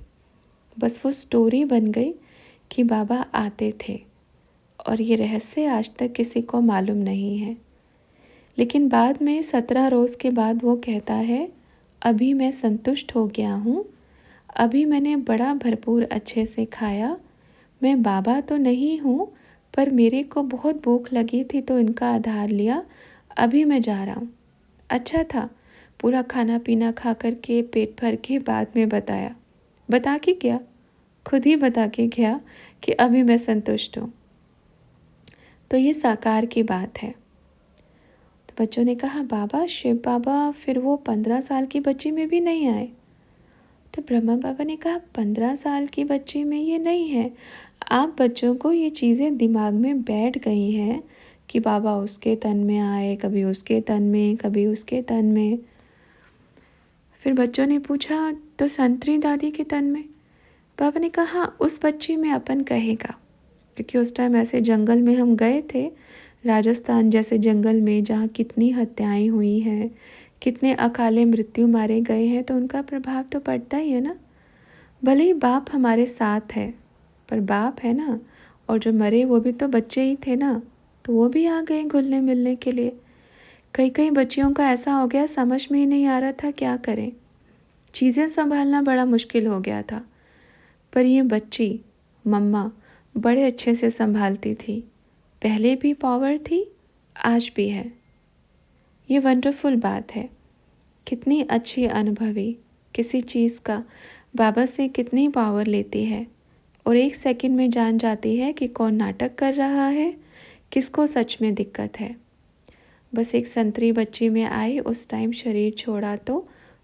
बस वो स्टोरी बन गई कि बाबा आते थे, और ये रहस्य आज तक किसी को मालूम नहीं है। लेकिन बाद में 17 रोज़ के बाद वो कहता है अभी मैं संतुष्ट हो गया हूँ, अभी मैंने बड़ा भरपूर अच्छे से खाया, मैं बाबा तो नहीं हूँ, पर मेरे को बहुत भूख लगी थी तो इनका आधार लिया, अभी मैं जा रहा हूँ। अच्छा था, पूरा खाना पीना खा कर के पेट भर के बाद में बताया। बता के क्या, खुद ही बता के गया कि अभी मैं संतुष्ट हूँ। तो ये साकार की बात है। तो बच्चों ने कहा बाबा शिव बाबा फिर वो 15 साल की बच्ची में भी नहीं आए? तो ब्रह्मा बाबा ने कहा 15 साल की बच्ची में ये नहीं है, आप बच्चों को ये चीज़ें दिमाग में बैठ गई हैं कि बाबा उसके तन में आए, कभी उसके तन में, कभी उसके तन में। फिर बच्चों ने पूछा तो संतरी दादी के तन में? बाबा ने कहा उस बच्ची में अपन कहेगा, क्योंकि उस टाइम ऐसे जंगल में हम गए थे, राजस्थान जैसे जंगल में जहाँ कितनी हत्याएं हुई हैं, कितने अकाले मृत्यु मारे गए हैं, तो उनका प्रभाव तो पड़ता ही है ना। भले ही बाप हमारे साथ है, पर बाप है ना, और जो मरे वो भी तो बच्चे ही थे ना, तो वो भी आ गए घुलने मिलने के लिए। कई कई बच्चियों का ऐसा हो गया, समझ में ही नहीं आ रहा था क्या करें, चीज़ें संभालना बड़ा मुश्किल हो गया था। पर ये बच्ची मम्मा बड़े अच्छे से संभालती थी, पहले भी पावर थी, आज भी है। ये वंडरफुल बात है, कितनी अच्छी अनुभवी, किसी चीज़ का बाबा से कितनी पावर लेती है, और 1 सेकंड में जान जाती है कि कौन नाटक कर रहा है, किसको सच में दिक्कत है। बस एक संतरी बच्ची में आई, उस टाइम शरीर छोड़ा तो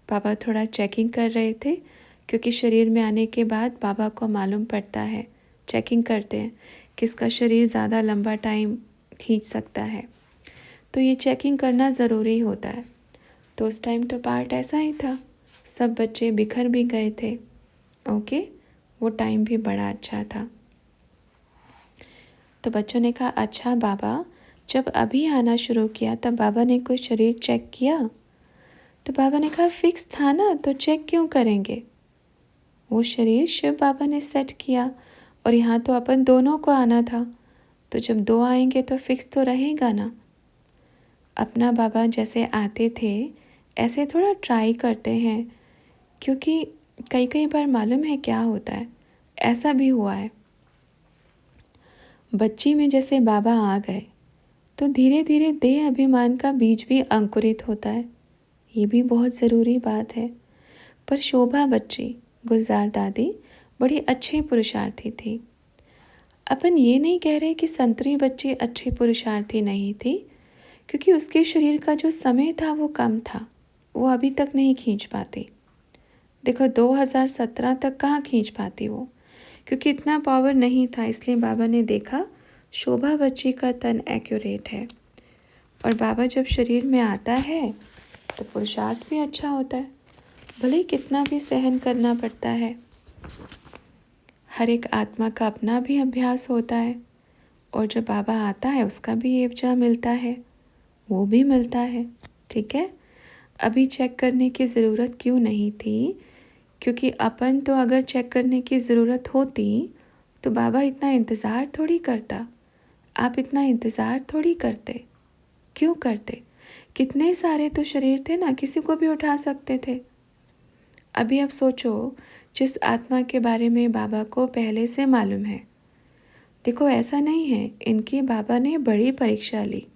बाबा थोड़ा चेकिंग कर रहे थे, क्योंकि शरीर में आने के बाद बाबा को मालूम पड़ता है, चेकिंग करते हैं किसका शरीर ज़्यादा लंबा टाइम खींच सकता है, तो ये चेकिंग करना ज़रूरी होता है। तो उस टाइम तो पार्ट ऐसा ही था, सब बच्चे बिखर भी गए थे। ओके, वो टाइम भी बड़ा अच्छा था। तो बच्चों ने कहा अच्छा बाबा, जब अभी आना शुरू किया तब बाबा ने कोई शरीर चेक किया? तो बाबा ने कहा फिक्स था ना, तो चेक क्यों करेंगे, वो शरीर शिव बाबा ने सेट किया, और यहाँ तो अपन दोनों को आना था, तो जब 2 आएंगे तो फिक्स तो रहेगा ना। अपना बाबा जैसे आते थे ऐसे थोड़ा ट्राई करते हैं, क्योंकि कई कई बार मालूम है क्या होता है, ऐसा भी हुआ है, बच्ची में जैसे बाबा आ गए तो धीरे धीरे देह अभिमान का बीज भी अंकुरित होता है, ये भी बहुत ज़रूरी बात है। पर शोभा बच्ची, गुलजार दादी बड़ी अच्छी पुरुषार्थी थी। अपन ये नहीं कह रहे कि संतरी बच्ची अच्छी पुरुषार्थी नहीं थी, क्योंकि उसके शरीर का जो समय था वो कम था, वो अभी तक नहीं खींच पाती। देखो 2017 तक कहाँ खींच पाती वो, क्योंकि इतना पावर नहीं था, इसलिए बाबा ने देखा शोभा बच्ची का तन एक्यूरेट है, और बाबा जब शरीर में आता है तो पुरुषार्थ भी अच्छा होता है, भले ही कितना भी सहन करना पड़ता है। हर एक आत्मा का अपना भी अभ्यास होता है, और जब बाबा आता है उसका भी एवजा मिलता है, वो भी मिलता है। ठीक है, अभी चेक करने की ज़रूरत क्यों नहीं थी, क्योंकि अपन तो अगर चेक करने की ज़रूरत होती तो बाबा इतना इंतज़ार थोड़ी करता, आप इतना इंतज़ार थोड़ी करते, क्यों करते, कितने सारे तो शरीर थे ना, किसी को भी उठा सकते थे। अभी आप सोचो, जिस आत्मा के बारे में बाबा को पहले से मालूम है, देखो ऐसा नहीं है, इनकी बाबा ने बड़ी परीक्षा ली।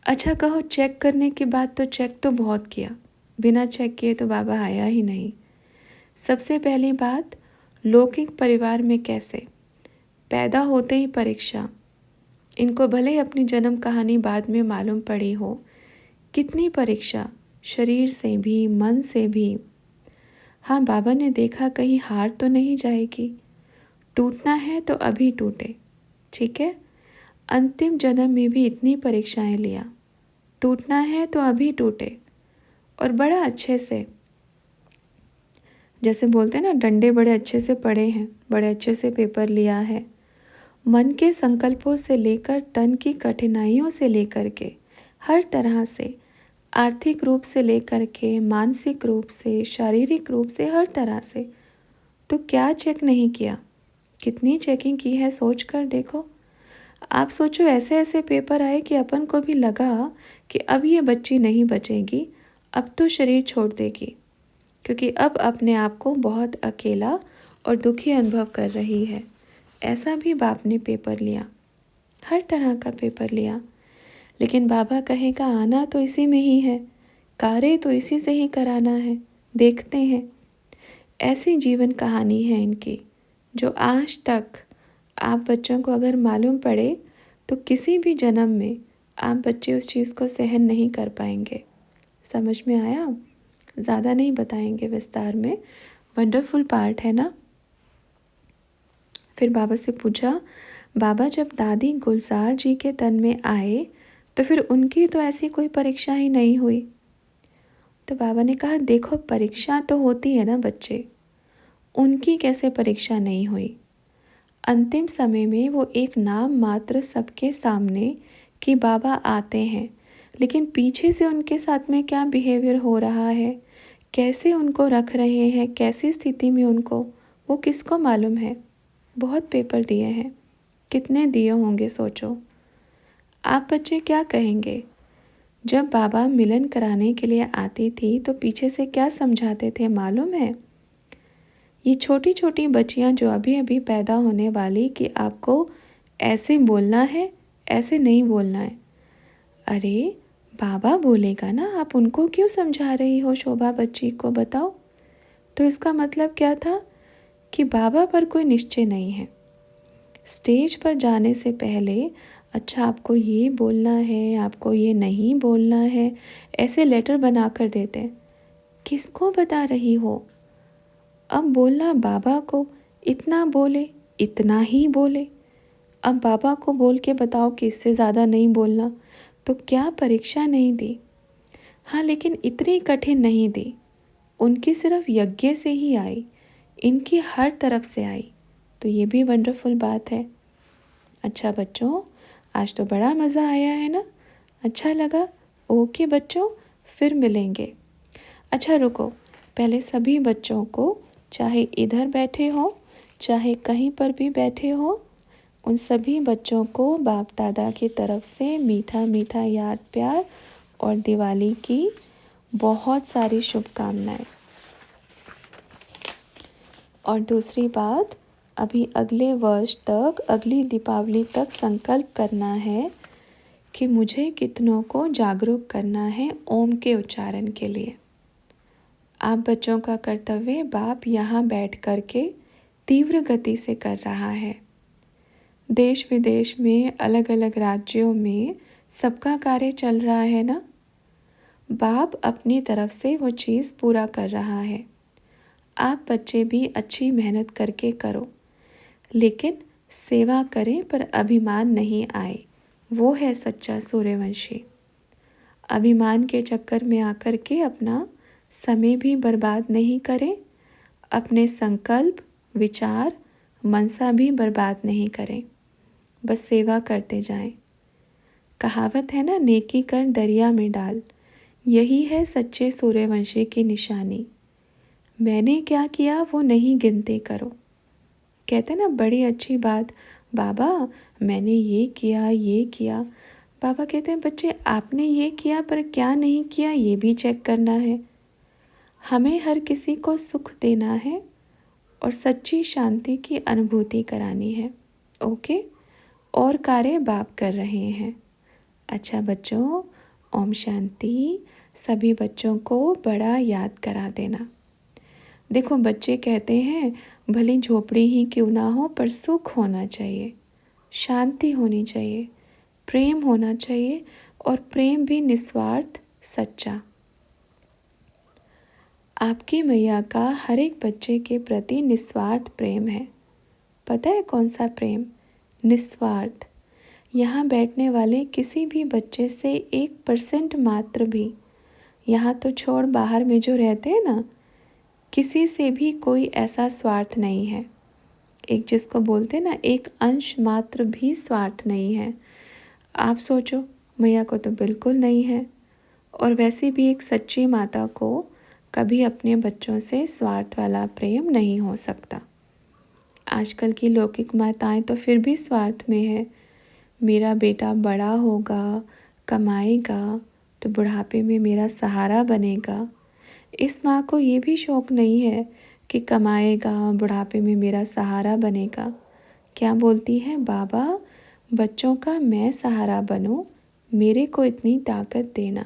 अच्छा कहो, चेक करने की बात तो चेक तो बहुत किया, बिना चेक किए तो बाबा आया ही नहीं। सबसे पहली बात, लौकिक परिवार में कैसे, पैदा होते ही परीक्षा। इनको भले ही अपनी जन्म कहानी बाद में मालूम पड़ी हो, कितनी परीक्षा, शरीर से भी मन से भी। हाँ, बाबा ने देखा कहीं हार तो नहीं जाएगी, टूटना है तो अभी टूटे, ठीक है। अंतिम जन्म में भी इतनी परीक्षाएं लिया, टूटना है तो अभी टूटे, और बड़ा अच्छे से। जैसे बोलते हैं ना, डंडे बड़े अच्छे से पड़े हैं, बड़े अच्छे से पेपर लिया है। मन के संकल्पों से लेकर तन की कठिनाइयों से लेकर के हर तरह से, आर्थिक रूप से लेकर के मानसिक रूप से, शारीरिक रूप से, हर तरह से। तो क्या चेक नहीं किया, कितनी चेकिंग की है, सोच कर देखो। आप सोचो, ऐसे ऐसे पेपर आए कि अपन को भी लगा कि अब ये बच्ची नहीं बचेगी, अब तो शरीर छोड़ देगी, क्योंकि अब अपने आप को बहुत अकेला और दुखी अनुभव कर रही है। ऐसा भी बाप ने पेपर लिया, हर तरह का पेपर लिया। लेकिन बाबा कहेगा आना तो इसी में ही है, कार्य तो इसी से ही कराना है, देखते हैं। ऐसी जीवन कहानी है इनकी, जो आज तक आप बच्चों को अगर मालूम पड़े तो किसी भी जन्म में आप बच्चे उस चीज़ को सहन नहीं कर पाएंगे। समझ में आया? ज़्यादा नहीं बताएंगे विस्तार में, वंडरफुल पार्ट है ना। फिर बाबा से पूछा, बाबा जब दादी गुलजार जी के तन में आए तो फिर उनकी तो ऐसी कोई परीक्षा ही नहीं हुई। तो बाबा ने कहा, देखो परीक्षा तो होती है ना बच्चे, उनकी कैसे परीक्षा नहीं हुई। अंतिम समय में वो एक नाम मात्र सबके सामने कि बाबा आते हैं, लेकिन पीछे से उनके साथ में क्या बिहेवियर हो रहा है, कैसे उनको रख रहे हैं, कैसी स्थिति में उनको, वो किसको मालूम है। बहुत पेपर दिए हैं, कितने दिए होंगे सोचो। आप बच्चे क्या कहेंगे? जब बाबा मिलन कराने के लिए आती थी तो पीछे से क्या समझाते थे मालूम है? ये छोटी छोटी बच्चियां जो अभी अभी पैदा होने वाली, कि आपको ऐसे बोलना है, ऐसे नहीं बोलना है। अरे बाबा बोलेगा ना, आप उनको क्यों समझा रही हो शोभा बच्ची को, बताओ। तो इसका मतलब क्या था कि बाबा पर कोई निश्चय नहीं है। स्टेज पर जाने से पहले, अच्छा आपको ये बोलना है, आपको ये नहीं बोलना है, ऐसे लेटर बना कर देते हैं। किसको बता रही हो? अब बोलना बाबा को, इतना बोले, इतना ही बोले। अब बाबा को बोल के बताओ कि इससे ज़्यादा नहीं बोलना, तो क्या परीक्षा नहीं दी? हाँ, लेकिन इतनी कठिन नहीं दी, उनकी सिर्फ यज्ञ से ही आई, इनकी हर तरफ से आई। तो ये भी वंडरफुल बात है। अच्छा बच्चों, आज तो बड़ा मज़ा आया है ना, अच्छा लगा। ओके बच्चों, फिर मिलेंगे। अच्छा रुको, पहले सभी बच्चों को, चाहे इधर बैठे हो चाहे कहीं पर भी बैठे हो, उन सभी बच्चों को बाप दादा की तरफ से मीठा मीठा याद प्यार और दिवाली की बहुत सारी शुभकामनाएं। और दूसरी बात, अभी अगले वर्ष तक, अगली दीपावली तक संकल्प करना है कि मुझे कितनों को जागरूक करना है ओम के उच्चारण के लिए। आप बच्चों का कर्तव्य बाप यहाँ बैठ कर के तीव्र गति से कर रहा है। देश विदेश में, अलग अलग राज्यों में सबका कार्य चल रहा है ना। बाप अपनी तरफ से वो चीज़ पूरा कर रहा है। आप बच्चे भी अच्छी मेहनत करके करो, लेकिन सेवा करें पर अभिमान नहीं आए, वो है सच्चा सूर्यवंशी। अभिमान के चक्कर में आकर के अपना समय भी बर्बाद नहीं करें, अपने संकल्प, विचार, मनसा भी बर्बाद नहीं करें, बस सेवा करते जाएं। कहावत है ना, नेकी कर दरिया में डाल, यही है सच्चे सूर्यवंशी की निशानी। मैंने क्या किया वो नहीं गिनती करो। कहते ना, बड़ी अच्छी बात, बाबा मैंने ये किया ये किया। बाबा कहते हैं, बच्चे आपने ये किया पर क्या नहीं किया ये भी चेक करना है। हमें हर किसी को सुख देना है और सच्ची शांति की अनुभूति करानी है। ओके, और कार्य बाप कर रहे हैं। अच्छा बच्चों, ओम शांति। सभी बच्चों को बड़ा याद करा देना। देखो बच्चे कहते हैं भले झोपड़ी ही क्यों ना हो पर सुख होना चाहिए, शांति होनी चाहिए, प्रेम होना चाहिए और प्रेम भी निस्वार्थ सच्चा। आपकी मैया का हर एक बच्चे के प्रति निस्वार्थ प्रेम है। पता है कौन सा प्रेम? निस्वार्थ। यहाँ बैठने वाले किसी भी बच्चे से 1% मात्र भी, यहाँ तो छोड़ बाहर में जो रहते हैं ना, किसी से भी कोई ऐसा स्वार्थ नहीं है। एक जिसको बोलते हैं ना, एक अंश मात्र भी स्वार्थ नहीं है। आप सोचो, मैया को तो बिल्कुल नहीं है। और वैसे भी एक सच्ची माता को कभी अपने बच्चों से स्वार्थ वाला प्रेम नहीं हो सकता। आजकल की लौकिक माताएं तो फिर भी स्वार्थ में है। मेरा बेटा बड़ा होगा, कमाएगा तो बुढ़ापे में मेरा सहारा बनेगा। इस माँ को ये भी शौक़ नहीं है कि कमाएगा, बुढ़ापे में मेरा सहारा बनेगा। क्या बोलती है? बाबा बच्चों का मैं सहारा बनूं, मेरे को इतनी ताकत देना।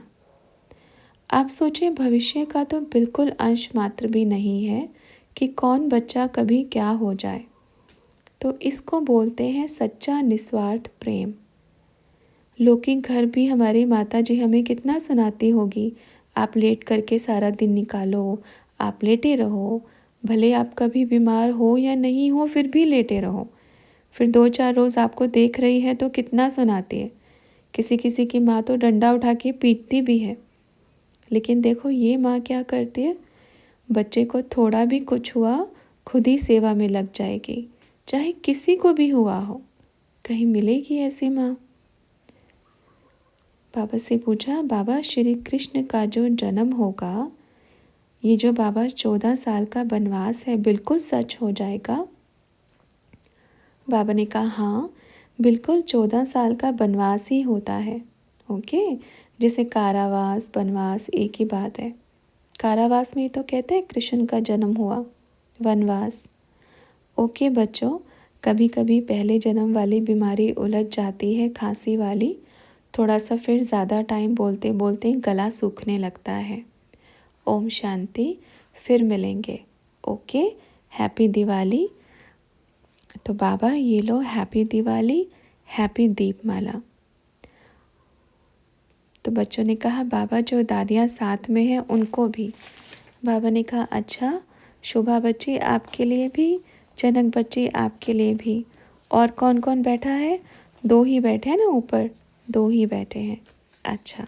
आप सोचें, भविष्य का तो बिल्कुल अंश मात्र भी नहीं है कि कौन बच्चा कभी क्या हो जाए। तो इसको बोलते हैं सच्चा निस्वार्थ प्रेम। लौकिक घर भी हमारी माता जी हमें कितना सुनाती होगी, आप लेट करके सारा दिन निकालो, आप लेटे रहो, भले आप कभी बीमार हो या नहीं हो फिर भी लेटे रहो। फिर 2-4 रोज़ आपको देख रही है तो कितना सुनाती है। किसी किसी की माँ तो डंडा उठा के पीटती भी है। लेकिन देखो ये माँ क्या करती है, बच्चे को थोड़ा भी कुछ हुआ खुद ही सेवा में लग जाएगी, चाहे किसी को भी हुआ हो। कहीं मिलेगी ऐसी माँ? बाबा से पूछा, बाबा श्री कृष्ण का जो जन्म होगा, ये जो बाबा 14 साल का वनवास है, बिल्कुल सच हो जाएगा? बाबा ने कहा हाँ, बिल्कुल 14 साल का वनवास ही होता है। ओके, जैसे कारावास वनवास एक ही बात है। कारावास में तो कहते हैं कृष्ण का जन्म हुआ, वनवास। ओके बच्चों, कभी कभी पहले जन्म वाली बीमारी उलझ जाती है, खांसी वाली, थोड़ा सा फिर ज़्यादा टाइम बोलते बोलते गला सूखने लगता है। ओम शांति। फिर मिलेंगे। Okay, happy Diwali. तो बाबा ये लो हैप्पी दिवाली, हैप्पी दीपमाला। तो बच्चों ने कहा बाबा जो दादियाँ साथ में हैं उनको भी। बाबा ने कहा अच्छा, शोभा बच्ची आपके लिए भी, जनक बच्ची आपके लिए भी। और कौन कौन बैठा है? 2 ही बैठे हैं ना ऊपर, 2 ही बैठे हैं। अच्छा।